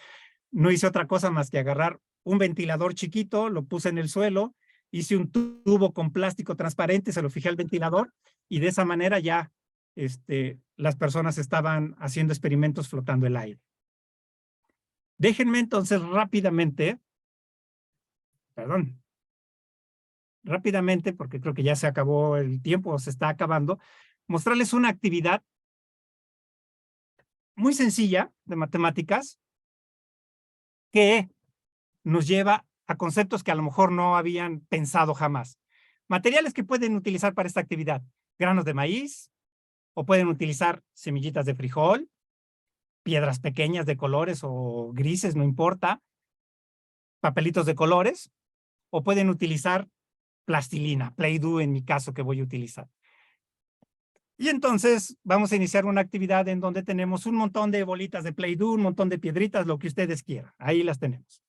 [SPEAKER 2] No hice otra cosa más que agarrar un ventilador chiquito, lo puse en el suelo, hice un tubo con plástico transparente, se lo fijé al ventilador y de esa manera ya las personas estaban haciendo experimentos flotando el aire. Déjenme entonces rápidamente, porque creo que ya se acabó el tiempo, se está acabando, mostrarles una actividad muy sencilla de matemáticas que nos lleva a conceptos que a lo mejor no habían pensado jamás. Materiales que pueden utilizar para esta actividad: granos de maíz, o pueden utilizar semillitas de frijol, piedras pequeñas de colores o grises, no importa, papelitos de colores, o pueden utilizar plastilina, Play-Doh en mi caso que voy a utilizar. Y entonces vamos a iniciar una actividad en donde tenemos un montón de bolitas de Play-Doh, un montón de piedritas, lo que ustedes quieran. Ahí las tenemos.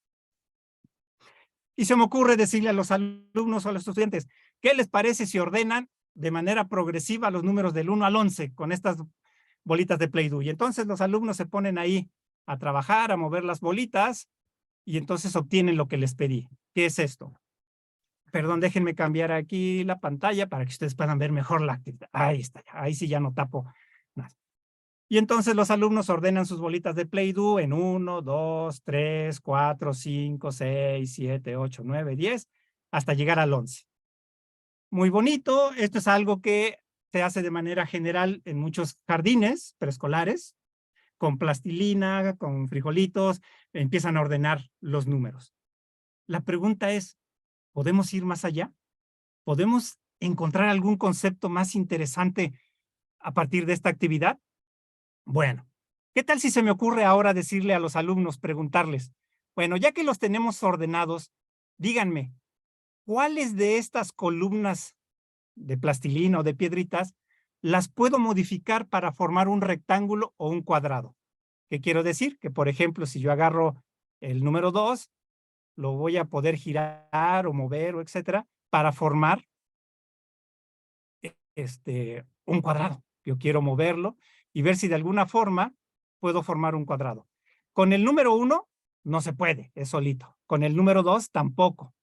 [SPEAKER 2] Y se me ocurre decirle a los alumnos o a los estudiantes, ¿qué les parece si ordenan de manera progresiva los números del 1 al 11 con estas bolitas de Play-Doh? Y entonces los alumnos se ponen ahí a trabajar, a mover las bolitas, y entonces obtienen lo que les pedí. ¿Qué es esto? Perdón, déjenme cambiar aquí la pantalla para que ustedes puedan ver mejor la actividad. Ahí está, ahí sí ya no tapo nada. Y entonces los alumnos ordenan sus bolitas de Play-Doh en 1, 2, 3, 4, 5, 6, 7, 8, 9, 10, hasta llegar al 11. Muy bonito. Esto es algo que se hace de manera general en muchos jardines preescolares, con plastilina, con frijolitos, empiezan a ordenar los números. La pregunta es, ¿podemos ir más allá? ¿Podemos encontrar algún concepto más interesante a partir de esta actividad? Bueno, ¿qué tal si se me ocurre ahora decirle a los alumnos, preguntarles, bueno, ya que los tenemos ordenados, díganme, ¿cuáles de estas columnas de plastilina o de piedritas las puedo modificar para formar un rectángulo o un cuadrado? ¿Qué quiero decir? Que, por ejemplo, si yo agarro el número 2, lo voy a poder girar o mover o etcétera para formar un cuadrado. Yo quiero moverlo y ver si de alguna forma puedo formar un cuadrado. Con el número 1 no se puede, es solito. Con el número 2 tampoco.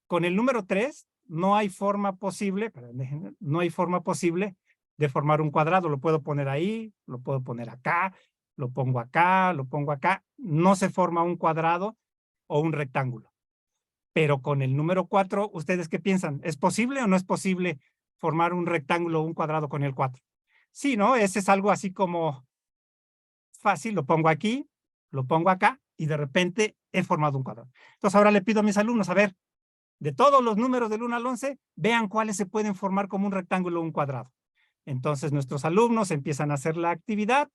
[SPEAKER 2] Con el número 3 no hay forma posible, no hay forma posible de formar un cuadrado. Lo puedo poner ahí, lo puedo poner acá, lo pongo acá, lo pongo acá. No se forma un cuadrado o un rectángulo. Pero con el número 4, ¿ustedes qué piensan? ¿Es posible o no es posible formar un rectángulo o un cuadrado con el 4? Sí, ¿no? Ese es algo así como fácil, lo pongo aquí, lo pongo acá y de repente he formado un cuadrado. Entonces ahora le pido a mis alumnos, a ver, de todos los números del 1 al 11, vean cuáles se pueden formar como un rectángulo o un cuadrado. Entonces nuestros alumnos empiezan a hacer la actividad.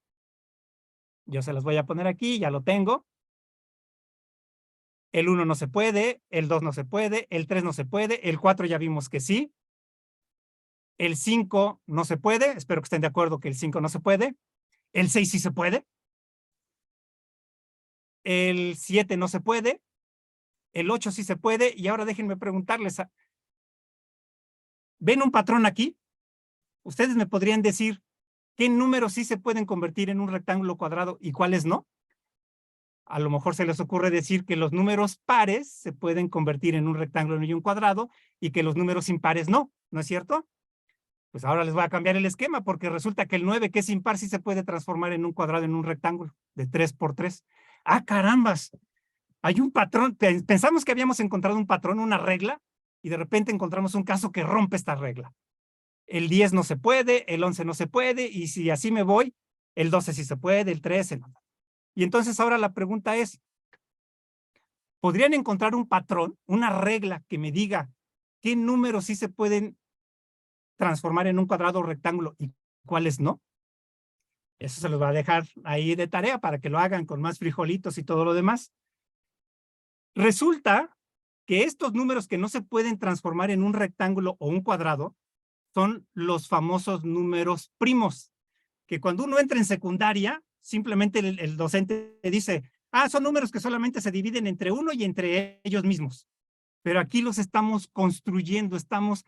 [SPEAKER 2] Yo se las voy a poner aquí, ya lo tengo. El 1 no se puede, el 2 no se puede, el 3 no se puede, el 4 ya vimos que sí. El 5 no se puede, espero que estén de acuerdo que el 5 no se puede. El 6 sí se puede. El 7 no se puede. El 8 sí se puede. Y ahora déjenme preguntarles, ¿ven un patrón aquí? Ustedes me podrían decir qué números sí se pueden convertir en un rectángulo cuadrado y cuáles no. A lo mejor se les ocurre decir que los números pares se pueden convertir en un rectángulo y un cuadrado y que los números impares no, ¿no es cierto? Pues ahora les voy a cambiar el esquema porque resulta que el 9, que es impar, sí se puede transformar en un cuadrado, en un rectángulo de 3 por 3. ¡Ah, carambas! Hay un patrón. Pensamos que habíamos encontrado un patrón, una regla, y de repente encontramos un caso que rompe esta regla. El 10 no se puede, el 11 no se puede, y si así me voy, el 12 sí se puede, el 13 no. Y entonces ahora la pregunta es, ¿podrían encontrar un patrón, una regla que me diga qué números sí se pueden transformar en un cuadrado o rectángulo y cuáles no? Eso se los va a dejar ahí de tarea para que lo hagan con más frijolitos y todo lo demás. Resulta que estos números que no se pueden transformar en un rectángulo o un cuadrado son los famosos números primos, que cuando uno entra en secundaria, simplemente el docente dice, son números que solamente se dividen entre uno y entre ellos mismos. Pero aquí los estamos construyendo, estamos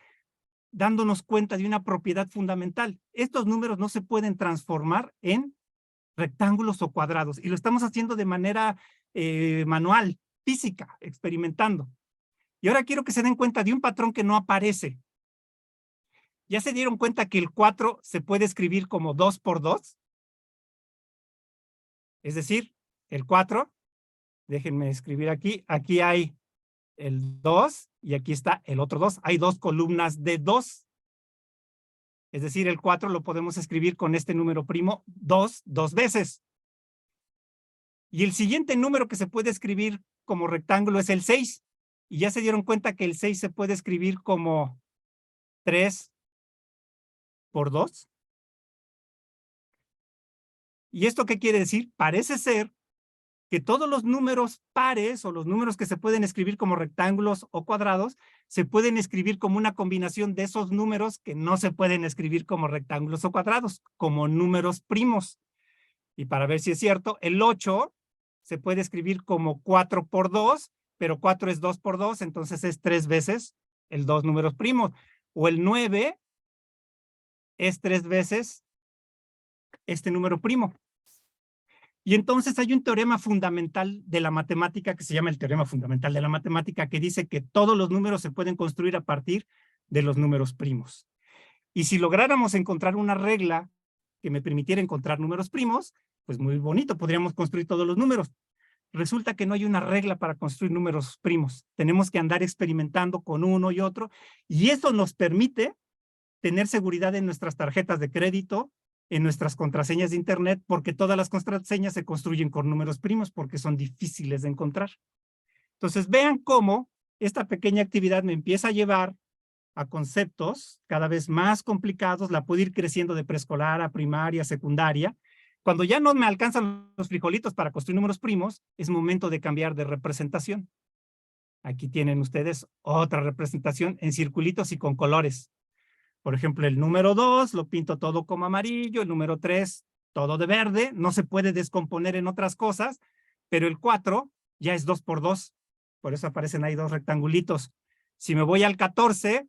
[SPEAKER 2] dándonos cuenta de una propiedad fundamental. Estos números no se pueden transformar en rectángulos o cuadrados, y lo estamos haciendo de manera manual, física, experimentando. Y ahora quiero que se den cuenta de un patrón que no aparece. ¿Ya se dieron cuenta que el 4 se puede escribir como 2 por 2? Es decir, el 4, déjenme escribir aquí, aquí hay el 2 y aquí está el otro 2. Hay dos columnas de 2. Es decir, el 4 lo podemos escribir con este número primo 2 veces. Y el siguiente número que se puede escribir como rectángulo es el 6. Y ya se dieron cuenta que el 6 se puede escribir como 3 por 2. ¿Y esto qué quiere decir? Parece ser que todos los números pares o los números que se pueden escribir como rectángulos o cuadrados se pueden escribir como una combinación de esos números que no se pueden escribir como rectángulos o cuadrados, como números primos. Y para ver si es cierto, el 8 se puede escribir como 4 por 2, pero 4 es 2 por 2, entonces es 3 veces el 2 números primos. O el 9 es 3 veces este número primo. Y entonces hay un teorema fundamental de la matemática que se llama el teorema fundamental de la matemática, que dice que todos los números se pueden construir a partir de los números primos. Y si lográramos encontrar una regla que me permitiera encontrar números primos, pues muy bonito, podríamos construir todos los números. Resulta que no hay una regla para construir números primos. Tenemos que andar experimentando con uno y otro, y eso nos permite tener seguridad en nuestras tarjetas de crédito, en nuestras contraseñas de Internet, porque todas las contraseñas se construyen con números primos, porque son difíciles de encontrar. Entonces, vean cómo esta pequeña actividad me empieza a llevar a conceptos cada vez más complicados, la puedo ir creciendo de preescolar a primaria, secundaria. Cuando ya no me alcanzan los frijolitos para construir números primos, es momento de cambiar de representación. Aquí tienen ustedes otra representación en circulitos y con colores. Por ejemplo, el número 2 lo pinto todo como amarillo, el número 3 todo de verde, no se puede descomponer en otras cosas, pero el 4 ya es 2 por 2, por eso aparecen ahí dos rectangulitos. Si me voy al 14,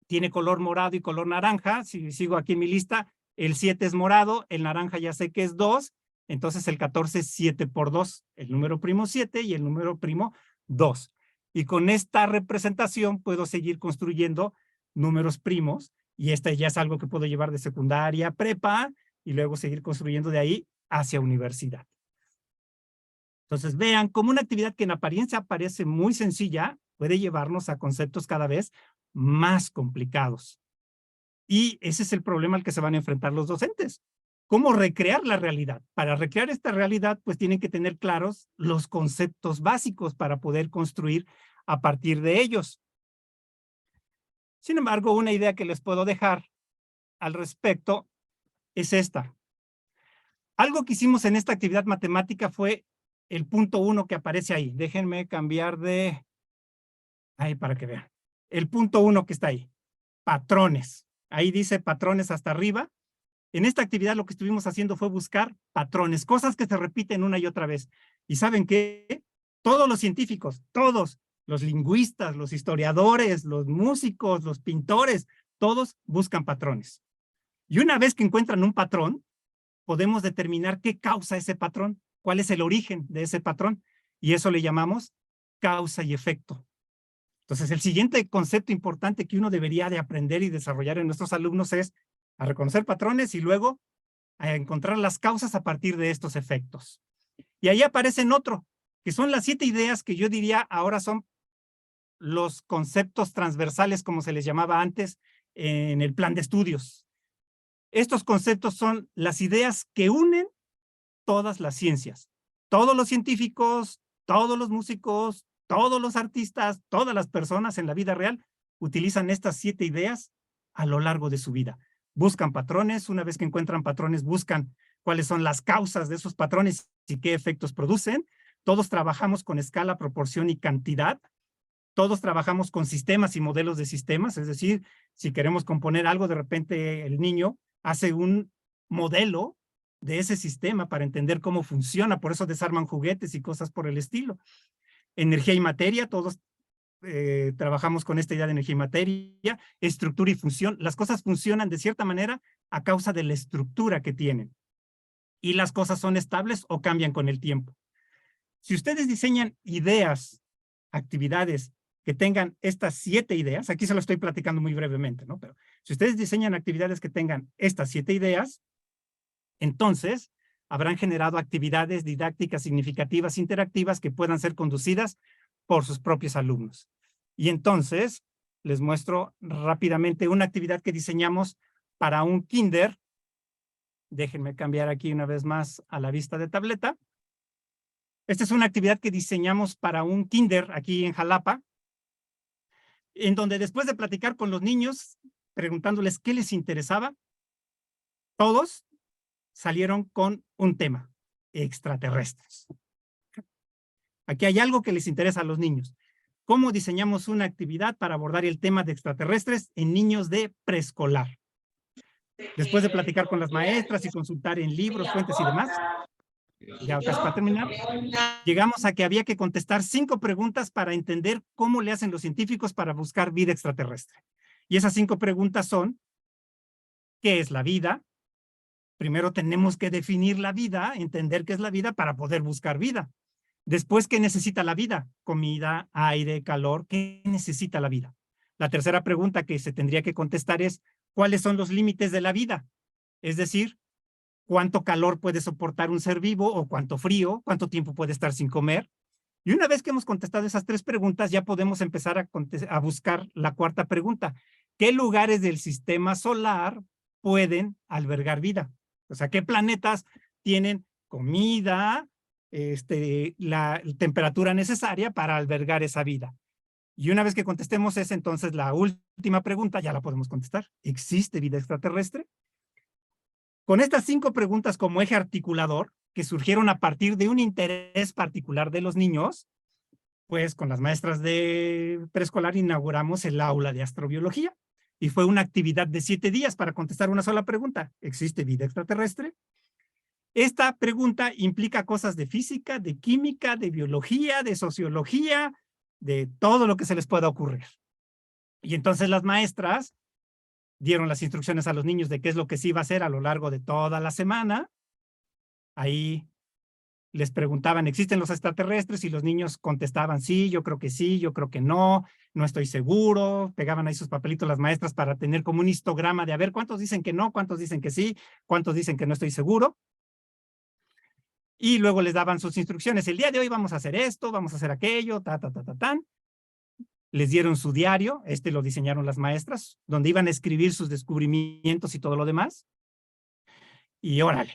[SPEAKER 2] tiene color morado y color naranja. Si sigo aquí en mi lista, el 7 es morado, el naranja ya sé que es 2, entonces el 14 es 7 por 2, el número primo 7 y el número primo 2. Y con esta representación puedo seguir construyendo números primos, y esta ya es algo que puedo llevar de secundaria a prepa, y luego seguir construyendo de ahí hacia universidad. Entonces vean cómo una actividad que en apariencia parece muy sencilla puede llevarnos a conceptos cada vez más complicados. Y ese es el problema al que se van a enfrentar los docentes. ¿Cómo recrear la realidad? Para recrear esta realidad, pues tienen que tener claros los conceptos básicos para poder construir a partir de ellos. Sin embargo, una idea que les puedo dejar al respecto es esta. Algo que hicimos en esta actividad matemática fue el punto 1 que aparece ahí. Déjenme cambiar de... ahí para que vean. El punto 1 que está ahí. Patrones. Ahí dice patrones hasta arriba. En esta actividad lo que estuvimos haciendo fue buscar patrones, cosas que se repiten una y otra vez. ¿Y saben qué? Todos los científicos, todos, los lingüistas, los historiadores, los músicos, los pintores, todos buscan patrones. Y una vez que encuentran un patrón, podemos determinar qué causa ese patrón, cuál es el origen de ese patrón, y eso le llamamos causa y efecto. Entonces, el siguiente concepto importante que uno debería de aprender y desarrollar en nuestros alumnos es a reconocer patrones y luego a encontrar las causas a partir de estos efectos. Y ahí aparecen otro, que son las 7 ideas que yo diría ahora son los conceptos transversales, como se les llamaba antes en el plan de estudios. Estos conceptos son las ideas que unen todas las ciencias. Todos los científicos, todos los músicos, todos los artistas, todas las personas en la vida real utilizan estas 7 ideas a lo largo de su vida. Buscan patrones, una vez que encuentran patrones, buscan cuáles son las causas de esos patrones y qué efectos producen. Todos trabajamos con escala, proporción y cantidad. Todos trabajamos con sistemas y modelos de sistemas, es decir, si queremos componer algo, de repente el niño hace un modelo de ese sistema para entender cómo funciona, por eso desarman juguetes y cosas por el estilo. Energía y materia, todos trabajamos con esta idea de energía y materia, estructura y función. Las cosas funcionan de cierta manera a causa de la estructura que tienen. Y las cosas son estables o cambian con el tiempo. Si ustedes diseñan ideas, actividades que tengan estas 7 ideas, aquí se lo estoy platicando muy brevemente, ¿no? Pero si ustedes diseñan actividades que tengan estas 7 ideas, entonces habrán generado actividades didácticas significativas, interactivas, que puedan ser conducidas por sus propios alumnos. Y entonces les muestro rápidamente una actividad que diseñamos para un kinder. Déjenme cambiar aquí una vez más a la vista de tableta. Esta es una actividad que diseñamos para un kinder aquí en Jalapa, en donde después de platicar con los niños, preguntándoles qué les interesaba, todos salieron con un tema: extraterrestres. Aquí hay algo que les interesa a los niños. ¿Cómo diseñamos una actividad para abordar el tema de extraterrestres en niños de preescolar? Después de platicar con las maestras y consultar en libros, fuentes y demás, ya casi para terminar, llegamos a que había que contestar 5 preguntas para entender cómo le hacen los científicos para buscar vida extraterrestre. Y esas 5 preguntas son: ¿qué es la vida? Primero tenemos que definir la vida, entender qué es la vida para poder buscar vida. Después, ¿qué necesita la vida? Comida, aire, calor. ¿Qué necesita la vida? La tercera pregunta que se tendría que contestar es: ¿cuáles son los límites de la vida? Es decir, cuánto calor puede soportar un ser vivo o cuánto frío, cuánto tiempo puede estar sin comer. Y una vez que hemos contestado esas 3 preguntas, ya podemos empezar a buscar la 4ª pregunta. ¿Qué lugares del sistema solar pueden albergar vida? O sea, ¿qué planetas tienen comida, la temperatura necesaria para albergar esa vida? Y una vez que contestemos esa, entonces la última pregunta ya la podemos contestar. ¿Existe vida extraterrestre? Con estas 5 preguntas como eje articulador, que surgieron a partir de un interés particular de los niños, pues con las maestras de preescolar inauguramos el aula de astrobiología. Y fue una actividad de 7 días para contestar una sola pregunta. ¿Existe vida extraterrestre? Esta pregunta implica cosas de física, de química, de biología, de sociología, de todo lo que se les pueda ocurrir. Y entonces las maestras dieron las instrucciones a los niños de qué es lo que se iba a hacer a lo largo de toda la semana. Ahí les preguntaban, ¿existen los extraterrestres? Y los niños contestaban, sí, yo creo que no estoy seguro. Pegaban ahí sus papelitos las maestras para tener como un histograma de a ver cuántos dicen que no, cuántos dicen que sí, cuántos dicen que no estoy seguro. Y luego les daban sus instrucciones. El día de hoy vamos a hacer esto, vamos a hacer aquello, tan. Les dieron su diario, lo diseñaron las maestras, donde iban a escribir sus descubrimientos y todo lo demás. Y órale,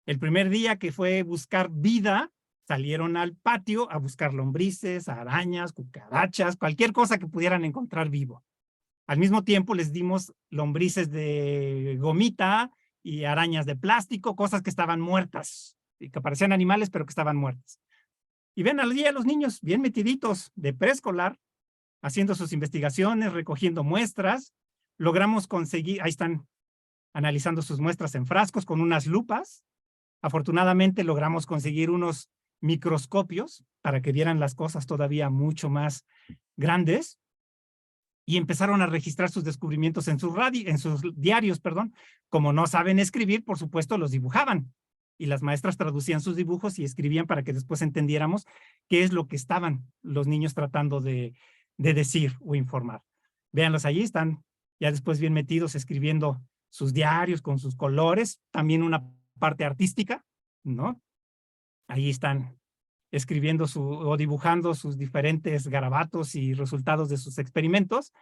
[SPEAKER 2] el primer día que fue buscar vida, salieron al patio a buscar lombrices, arañas, cucarachas, cualquier cosa que pudieran encontrar vivo. Al mismo tiempo les dimos lombrices de gomita y arañas de plástico, cosas que estaban muertas, y que parecían animales, pero que estaban muertas. Y ven al día los niños bien metiditos de preescolar, haciendo sus investigaciones, recogiendo muestras. Logramos conseguir, ahí están analizando sus muestras en frascos con unas lupas. Afortunadamente logramos conseguir unos microscopios para que vieran las cosas todavía mucho más grandes y empezaron a registrar sus descubrimientos en sus diarios, perdón. Como no saben escribir, por supuesto, los dibujaban y las maestras traducían sus dibujos y escribían para que después entendiéramos qué es lo que estaban los niños tratando de decir o informar. Véanlos allí, están ya después bien metidos escribiendo sus diarios con sus colores, también una parte artística, ¿no? Ahí están escribiendo o dibujando sus diferentes garabatos y resultados de sus experimentos.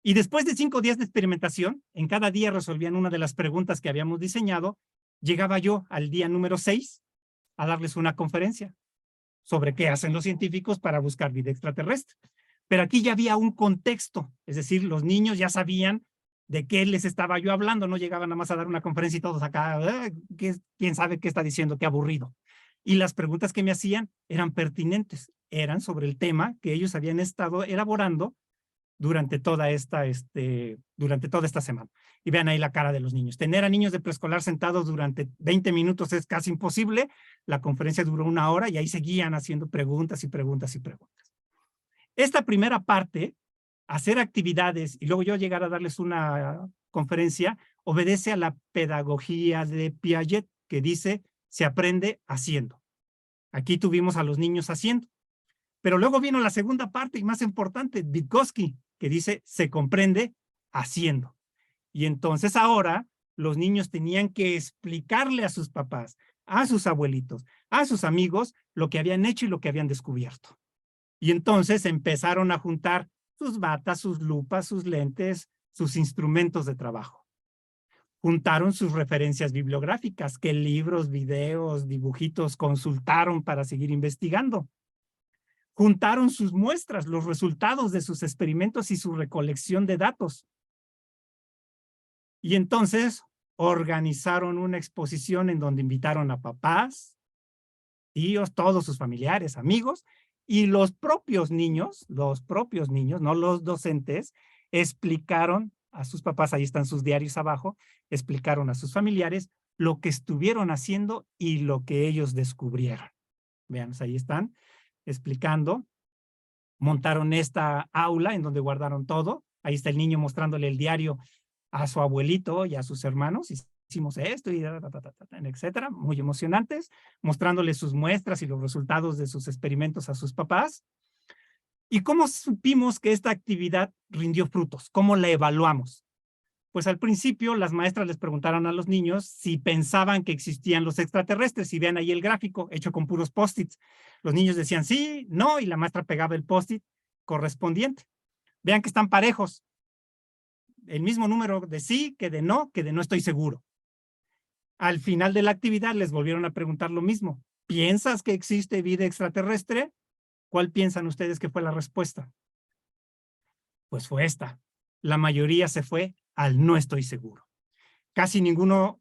[SPEAKER 2] Y después de 5 días de experimentación, en cada día resolvían una de las preguntas que habíamos diseñado. Llegaba yo al día número 6 a darles una conferencia sobre qué hacen los científicos para buscar vida extraterrestre. Pero aquí ya había un contexto, es decir, los niños ya sabían de qué les estaba yo hablando, no llegaban nada más a dar una conferencia y todos acá, ¿quién sabe qué está diciendo? Qué aburrido. Y las preguntas que me hacían eran pertinentes, eran sobre el tema que ellos habían estado elaborando durante toda esta semana. Y vean ahí la cara de los niños. Tener a niños de preescolar sentados durante 20 minutos es casi imposible. La conferencia duró 1 hora y ahí seguían haciendo preguntas y preguntas y preguntas. Esta primera parte, hacer actividades y luego yo llegar a darles una conferencia, obedece a la pedagogía de Piaget, que dice, se aprende haciendo. Aquí tuvimos a los niños haciendo. Pero luego vino la segunda parte y más importante, Vygotsky, que dice, se comprende haciendo. Y entonces ahora los niños tenían que explicarle a sus papás, a sus abuelitos, a sus amigos, lo que habían hecho y lo que habían descubierto. Y entonces empezaron a juntar sus batas, sus lupas, sus lentes, sus instrumentos de trabajo. Juntaron sus referencias bibliográficas, qué libros, videos, dibujitos consultaron para seguir investigando. Juntaron sus muestras, los resultados de sus experimentos y su recolección de datos. Y entonces organizaron una exposición en donde invitaron a papás, tíos, todos sus familiares, amigos, y los propios niños, no los docentes, explicaron a sus papás, ahí están sus diarios abajo, explicaron a sus familiares lo que estuvieron haciendo y lo que ellos descubrieron. Vean, ahí están explicando. Montaron esta aula en donde guardaron todo. Ahí está el niño mostrándole el diario a su abuelito y a sus hermanos. Hicimos esto y etcétera, muy emocionantes, mostrándoles sus muestras y los resultados de sus experimentos a sus papás. ¿Y cómo supimos que esta actividad rindió frutos? ¿Cómo la evaluamos? Pues al principio las maestras les preguntaron a los niños si pensaban que existían los extraterrestres. Y vean ahí el gráfico hecho con puros post-its. Los niños decían sí, no, y la maestra pegaba el post-it correspondiente. Vean que están parejos. El mismo número de sí que de no estoy seguro. Al final de la actividad les volvieron a preguntar lo mismo. ¿Piensas que existe vida extraterrestre? ¿Cuál piensan ustedes que fue la respuesta? Pues fue esta. La mayoría se fue al no estoy seguro. Casi ninguno,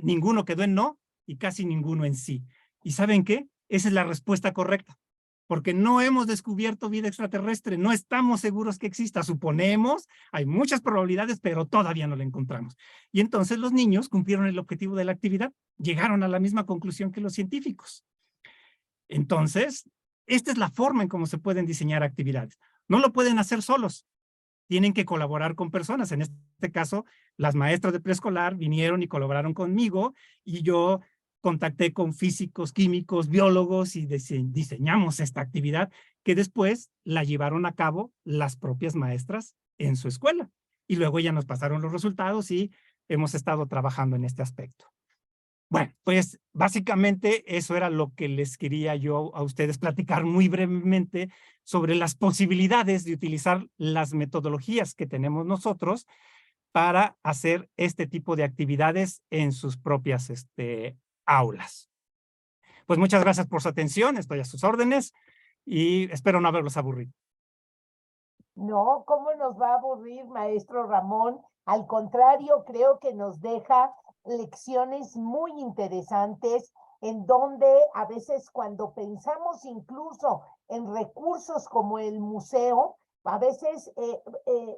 [SPEAKER 2] ninguno quedó en no y casi ninguno en sí. ¿Y saben qué? Esa es la respuesta correcta. Porque no hemos descubierto vida extraterrestre, no estamos seguros que exista, suponemos, hay muchas probabilidades, pero todavía no la encontramos. Y entonces los niños cumplieron el objetivo de la actividad, llegaron a la misma conclusión que los científicos. Entonces, esta es la forma en cómo se pueden diseñar actividades. No lo pueden hacer solos, tienen que colaborar con personas. En este caso, las maestras de preescolar vinieron y colaboraron conmigo y yo contacté con físicos, químicos, biólogos y diseñamos esta actividad que después la llevaron a cabo las propias maestras en su escuela. Y luego ya nos pasaron los resultados y hemos estado trabajando en este aspecto. Bueno, pues básicamente eso era lo que les quería yo a ustedes platicar muy brevemente sobre las posibilidades de utilizar las metodologías que tenemos nosotros para hacer este tipo de actividades en sus propias aulas. Pues muchas gracias por su atención, estoy a sus órdenes y espero no haberlos aburrido.
[SPEAKER 1] No, ¿cómo nos va a aburrir, maestro Ramón? Al contrario, creo que nos deja lecciones muy interesantes en donde a veces cuando pensamos incluso en recursos como el museo, a veces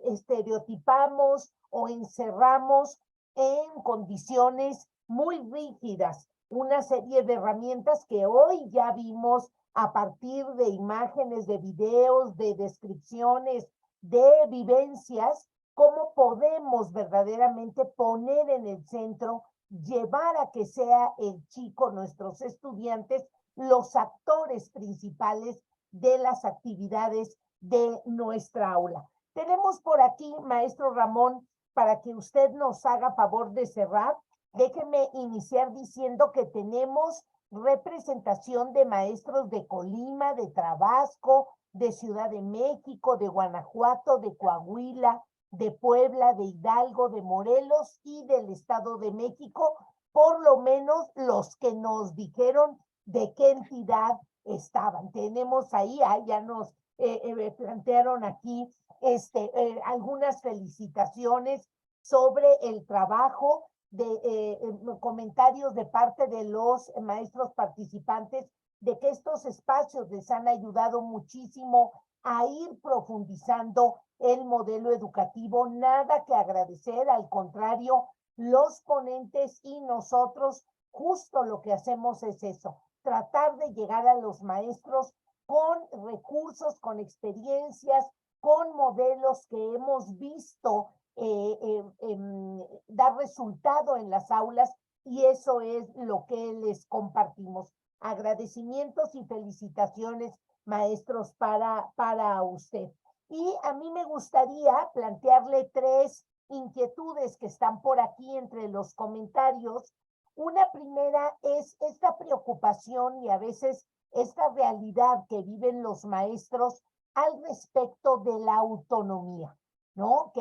[SPEAKER 1] estereotipamos o encerramos en condiciones muy rígidas una serie de herramientas que hoy ya vimos a partir de imágenes, de videos, de descripciones, de vivencias, cómo podemos verdaderamente poner en el centro, llevar a que sea el chico, nuestros estudiantes, los actores principales de las actividades de nuestra aula. Tenemos por aquí, maestro Ramón, para que usted nos haga favor de cerrar. Déjeme iniciar diciendo que tenemos representación de maestros de Colima, de Tabasco, de Ciudad de México, de Guanajuato, de Coahuila, de Puebla, de Hidalgo, de Morelos y del Estado de México, por lo menos los que nos dijeron de qué entidad estaban. Tenemos ahí, ya nos plantearon aquí algunas felicitaciones sobre el trabajo de comentarios de parte de los maestros participantes de que estos espacios les han ayudado muchísimo a ir profundizando el modelo educativo. Nada que agradecer, al contrario, los ponentes y nosotros justo lo que hacemos es eso, tratar de llegar a los maestros con recursos, con experiencias, con modelos que hemos visto dar resultado en las aulas, y eso es lo que les compartimos. Agradecimientos y felicitaciones, maestros, para usted. Y a mí me gustaría plantearle tres inquietudes que están por aquí entre los comentarios. Una primera es esta preocupación y a veces esta realidad que viven los maestros al respecto de la autonomía, ¿no?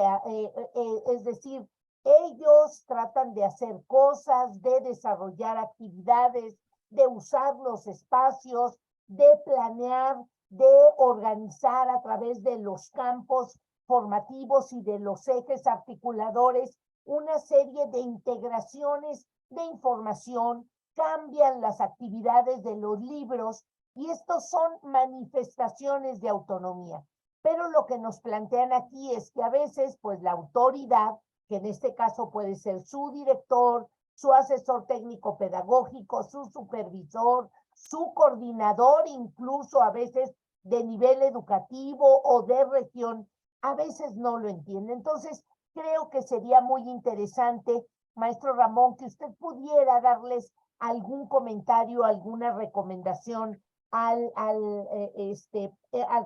[SPEAKER 1] Es decir, ellos tratan de hacer cosas, de desarrollar actividades, de usar los espacios, de planear, de organizar a través de los campos formativos y de los ejes articuladores una serie de integraciones de información, cambian las actividades de los libros y estos son manifestaciones de autonomía. Pero lo que nos plantean aquí es que a veces, pues la autoridad, que en este caso puede ser su director, su asesor técnico pedagógico, su supervisor, su coordinador, incluso a veces de nivel educativo o de región, a veces no lo entiende. Entonces, creo que sería muy interesante, maestro Ramón, que usted pudiera darles algún comentario, alguna recomendación al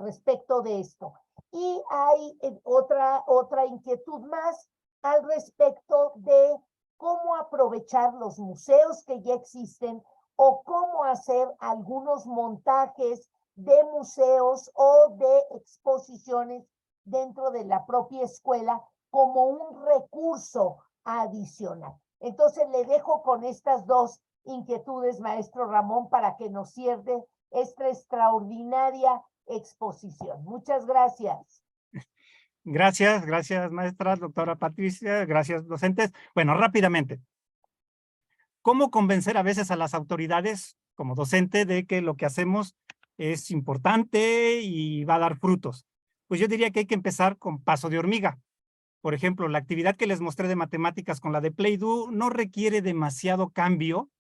[SPEAKER 1] respecto de esto. Y hay otra inquietud más, al respecto de cómo aprovechar los museos que ya existen o cómo hacer algunos montajes de museos o de exposiciones dentro de la propia escuela como un recurso adicional. Entonces le dejo con estas dos inquietudes, maestro Ramón, para que nos cierre esta extraordinaria exposición. Muchas gracias.
[SPEAKER 2] Gracias, gracias maestra, doctora Patricia, gracias docentes. Bueno, rápidamente. ¿Cómo convencer a veces a las autoridades como docente de que lo que hacemos es importante y va a dar frutos? Pues yo diría que hay que empezar con paso de hormiga. Por ejemplo, la actividad que les mostré de matemáticas con la de Play-Doh no requiere demasiado cambio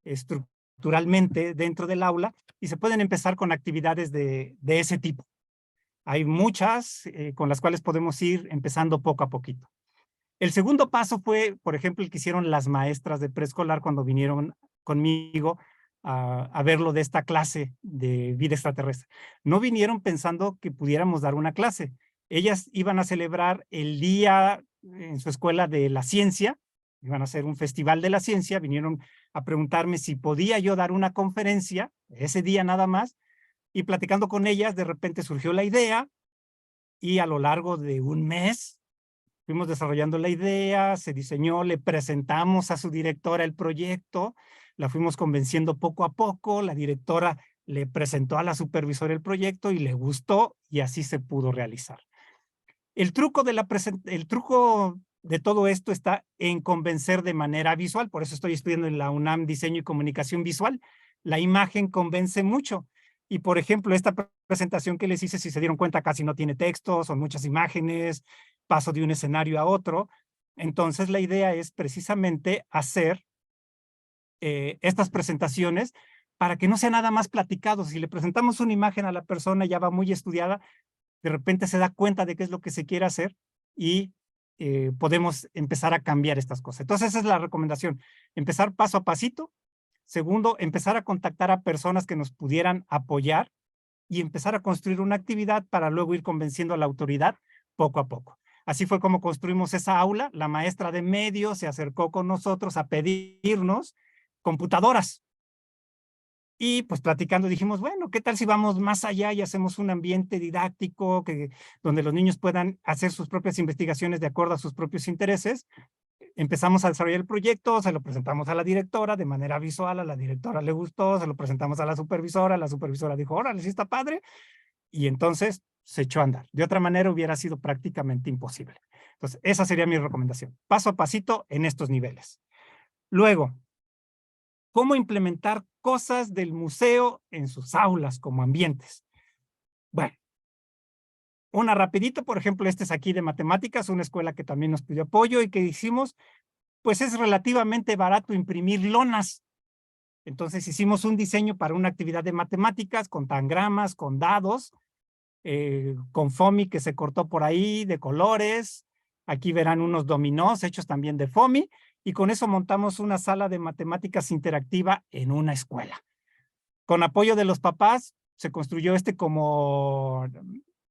[SPEAKER 2] estructuralmente dentro del aula y se pueden empezar con actividades de ese tipo. Hay muchas con las cuales podemos ir empezando poco a poquito. El segundo paso fue, por ejemplo, el que hicieron las maestras de preescolar cuando vinieron conmigo a verlo de esta clase de vida extraterrestre. No vinieron pensando que pudiéramos dar una clase. Ellas iban a celebrar el día en su escuela de la ciencia, iban a hacer un festival de la ciencia, vinieron a preguntarme si podía yo dar una conferencia ese día nada más, y platicando con ellas, de repente surgió la idea, y a lo largo de un mes fuimos desarrollando la idea, se diseñó, le presentamos a su directora el proyecto, la fuimos convenciendo poco a poco, la directora le presentó a la supervisora el proyecto y le gustó, y así se pudo realizar. El truco de todo esto está en convencer de manera visual, por eso estoy estudiando en la UNAM Diseño y Comunicación Visual. La imagen convence mucho. Y por ejemplo, esta presentación que les hice, si se dieron cuenta, casi no tiene texto, son muchas imágenes, paso de un escenario a otro. Entonces la idea es precisamente hacer estas presentaciones para que no sea nada más platicado. Si le presentamos una imagen a la persona, ya va muy estudiada, de repente se da cuenta de qué es lo que se quiere hacer y podemos empezar a cambiar estas cosas. Entonces esa es la recomendación, empezar paso a pasito. Segundo, empezar a contactar a personas que nos pudieran apoyar y empezar a construir una actividad para luego ir convenciendo a la autoridad poco a poco. Así fue como construimos esa aula. La maestra de medio se acercó con nosotros a pedirnos computadoras. Y pues platicando dijimos, bueno, ¿qué tal si vamos más allá y hacemos un ambiente didáctico donde los niños puedan hacer sus propias investigaciones de acuerdo a sus propios intereses? Empezamos a desarrollar el proyecto, se lo presentamos a la directora de manera visual, a la directora le gustó, se lo presentamos a la supervisora dijo, órale, sí está padre, y entonces se echó a andar. De otra manera hubiera sido prácticamente imposible. Entonces, esa sería mi recomendación. Paso a pasito en estos niveles. Luego, ¿cómo implementar cosas del museo en sus aulas como ambientes? Bueno, una rapidito, por ejemplo, este es aquí de matemáticas, una escuela que también nos pidió apoyo y que hicimos, pues es relativamente barato imprimir lonas. Entonces hicimos un diseño para una actividad de matemáticas con tangramas, con dados, con foamy que se cortó por ahí de colores. Aquí verán unos dominós hechos también de foamy, y con eso montamos una sala de matemáticas interactiva en una escuela. Con apoyo de los papás se construyó como,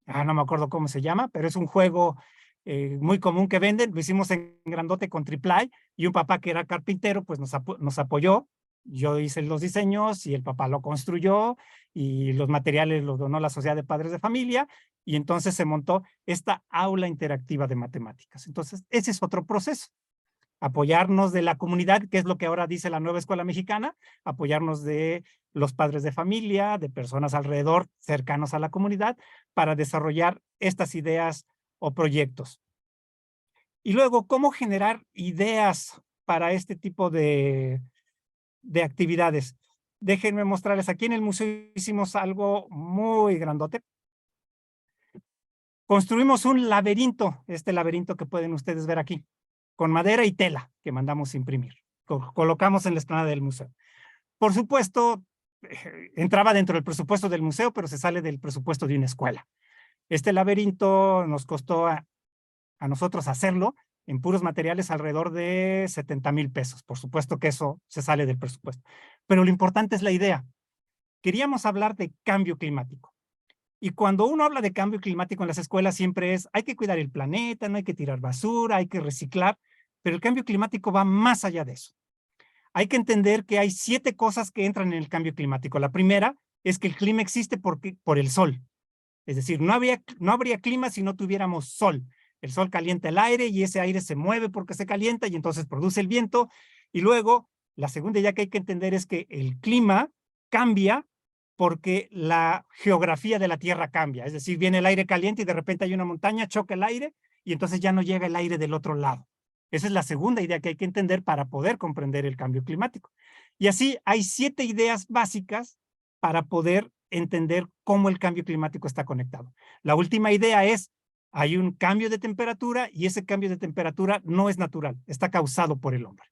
[SPEAKER 2] no me acuerdo cómo se llama, pero es un juego muy común que venden. Lo hicimos en grandote con triplay, y un papá que era carpintero pues nos apoyó. Yo hice los diseños y el papá lo construyó y los materiales los donó la Sociedad de Padres de Familia, y entonces se montó esta aula interactiva de matemáticas. Entonces ese es otro proceso. Apoyarnos de la comunidad, que es lo que ahora dice la nueva escuela mexicana, apoyarnos de los padres de familia, de personas alrededor cercanos a la comunidad, para desarrollar estas ideas o proyectos. Y luego, ¿cómo generar ideas para este tipo de actividades? Déjenme mostrarles, aquí en el museo hicimos algo muy grandote. Construimos un laberinto, este laberinto que pueden ustedes ver aquí, con madera y tela que mandamos imprimir. Colocamos en la explanada del museo. Por supuesto, entraba dentro del presupuesto del museo, pero se sale del presupuesto de una escuela. Este laberinto nos costó a nosotros hacerlo en puros materiales alrededor de 70,000 pesos. Por supuesto que eso se sale del presupuesto. Pero lo importante es la idea. Queríamos hablar de cambio climático. Y cuando uno habla de cambio climático en las escuelas siempre es, hay que cuidar el planeta, no hay que tirar basura, hay que reciclar, pero el cambio climático va más allá de eso. Hay que entender que hay 7 cosas que entran en el cambio climático. La primera es que el clima existe por el sol. Es decir, no habría clima si no tuviéramos sol. El sol calienta el aire y ese aire se mueve porque se calienta y entonces produce el viento. Y luego, la segunda idea que hay que entender es que el clima cambia porque la geografía de la Tierra cambia. Es decir, viene el aire caliente y de repente hay una montaña, choca el aire y entonces ya no llega el aire del otro lado. Esa es la segunda idea que hay que entender para poder comprender el cambio climático. Y así hay 7 ideas básicas para poder entender cómo el cambio climático está conectado. La última idea es, hay un cambio de temperatura y ese cambio de temperatura no es natural, está causado por el hombre.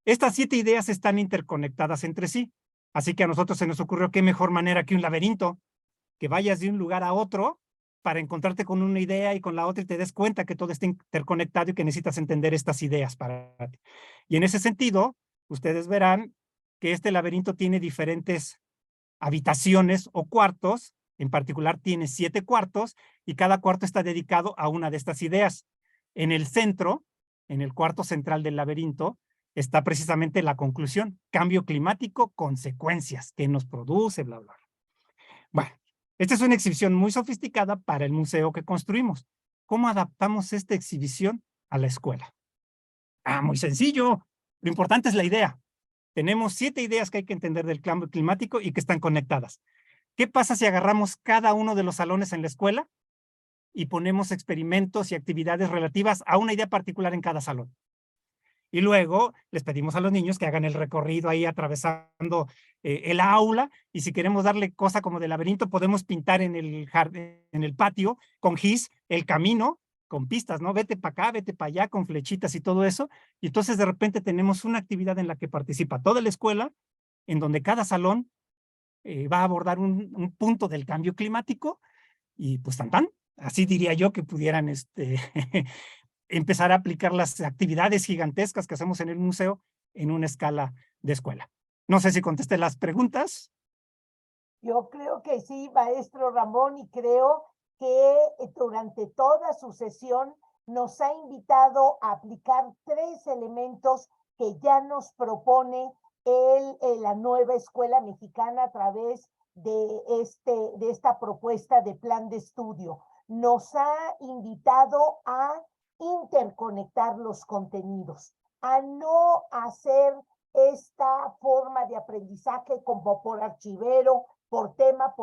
[SPEAKER 2] Estas 7 ideas están interconectadas entre sí, así que a nosotros se nos ocurrió qué mejor manera que un laberinto, que vayas de un lugar a otro para encontrarte con una idea y con la otra y te des cuenta que todo está interconectado y que necesitas entender estas ideas para ti. Y en ese sentido, ustedes verán que este laberinto tiene diferentes habitaciones o cuartos, en particular tiene 7 cuartos y cada cuarto está dedicado a una de estas ideas. En el centro, en el cuarto central del laberinto, está precisamente la conclusión, cambio climático, consecuencias, que nos produce, bla, bla. Bueno, esta es una exhibición muy sofisticada para el museo que construimos. ¿Cómo adaptamos esta exhibición a la escuela? Muy sencillo. Lo importante es la idea. Tenemos 7 ideas que hay que entender del cambio climático y que están conectadas. ¿Qué pasa si agarramos cada uno de los salones en la escuela y ponemos experimentos y actividades relativas a una idea particular en cada salón? Y luego les pedimos a los niños que hagan el recorrido ahí atravesando el aula, y si queremos darle cosa como de laberinto, podemos pintar en el jardín, en el patio, con gis, el camino, con pistas, ¿no? Vete para acá, vete para allá, con flechitas y todo eso. Y entonces de repente tenemos una actividad en la que participa toda la escuela, en donde cada salón va a abordar un punto del cambio climático, y pues tan, así diría yo que pudieran empezar a aplicar las actividades gigantescas que hacemos en el museo en una escala de escuela. No sé si contesté las preguntas.
[SPEAKER 1] Yo creo que sí, maestro Ramón, y creo que durante toda su sesión nos ha invitado a aplicar 3 elementos que ya nos propone la nueva escuela mexicana a través de esta propuesta de plan de estudio. Nos ha invitado a interconectar los contenidos, a no hacer esta forma de aprendizaje como por archivero, por tema,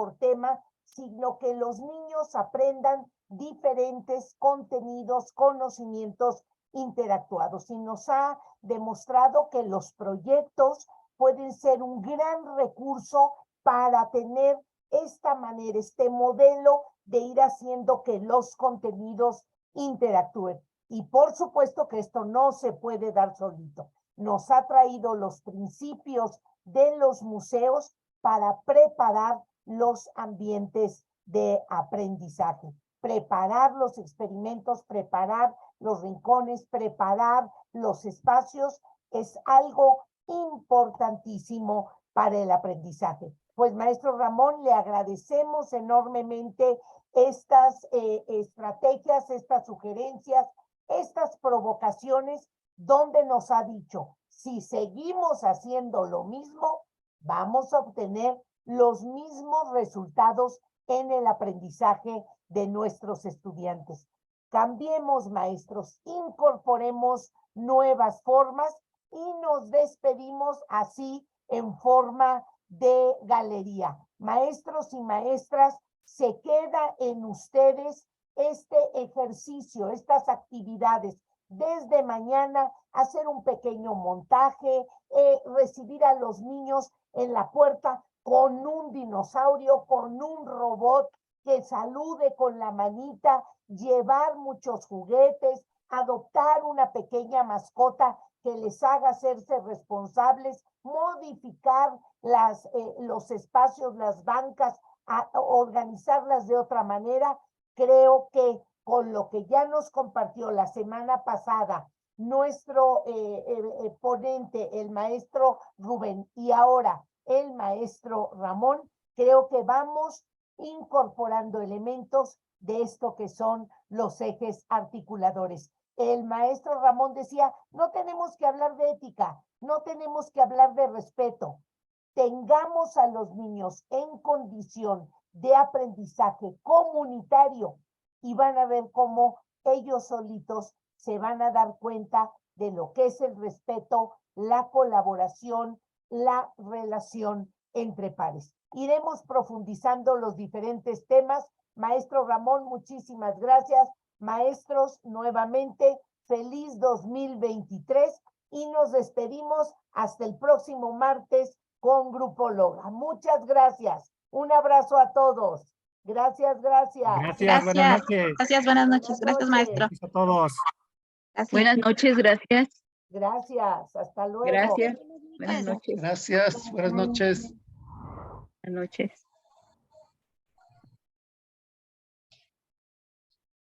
[SPEAKER 1] sino que los niños aprendan diferentes contenidos, conocimientos interactuados. Y nos ha demostrado que los proyectos pueden ser un gran recurso para tener esta manera, este modelo de ir haciendo que los contenidos interactúen. Y por supuesto que esto no se puede dar solito. Nos ha traído los principios de los museos para preparar los ambientes de aprendizaje, preparar los experimentos, preparar los rincones, preparar los espacios, es algo importantísimo para el aprendizaje. Pues maestro Ramón, le agradecemos enormemente estas estrategias, estas sugerencias, estas provocaciones, donde nos ha dicho, si seguimos haciendo lo mismo, vamos a obtener los mismos resultados en el aprendizaje de nuestros estudiantes. Cambiemos, maestros, incorporemos nuevas formas y nos despedimos así en forma de galería. Maestros y maestras, se queda en ustedes este ejercicio, estas actividades. Desde mañana hacer un pequeño montaje, recibir a los niños en la puerta con un dinosaurio, con un robot que salude con la manita, llevar muchos juguetes, adoptar una pequeña mascota que les haga hacerse responsables, modificar los espacios, las bancas, organizarlas de otra manera. Creo que con lo que ya nos compartió la semana pasada nuestro ponente, el maestro Rubén, y ahora el maestro Ramón, creo que vamos incorporando elementos de esto que son los ejes articuladores. El maestro Ramón decía, no tenemos que hablar de ética, no tenemos que hablar de respeto. Tengamos a los niños en condición de aprendizaje comunitario y van a ver cómo ellos solitos se van a dar cuenta de lo que es el respeto, la colaboración, la relación entre pares. Iremos profundizando los diferentes temas. Maestro Ramón, muchísimas gracias. Maestros, nuevamente, feliz 2023 y nos despedimos hasta el próximo martes con Grupo Loga. Muchas gracias. Un abrazo a todos. Gracias, gracias.
[SPEAKER 2] Gracias, buenas noches.
[SPEAKER 3] Gracias, buenas noches. Gracias, maestro.
[SPEAKER 2] Gracias a todos.
[SPEAKER 3] Gracias.
[SPEAKER 4] Buenas noches, gracias.
[SPEAKER 1] Gracias, hasta luego.
[SPEAKER 4] Gracias. Buenas noches.
[SPEAKER 5] Gracias, buenas noches.
[SPEAKER 4] Buenas noches.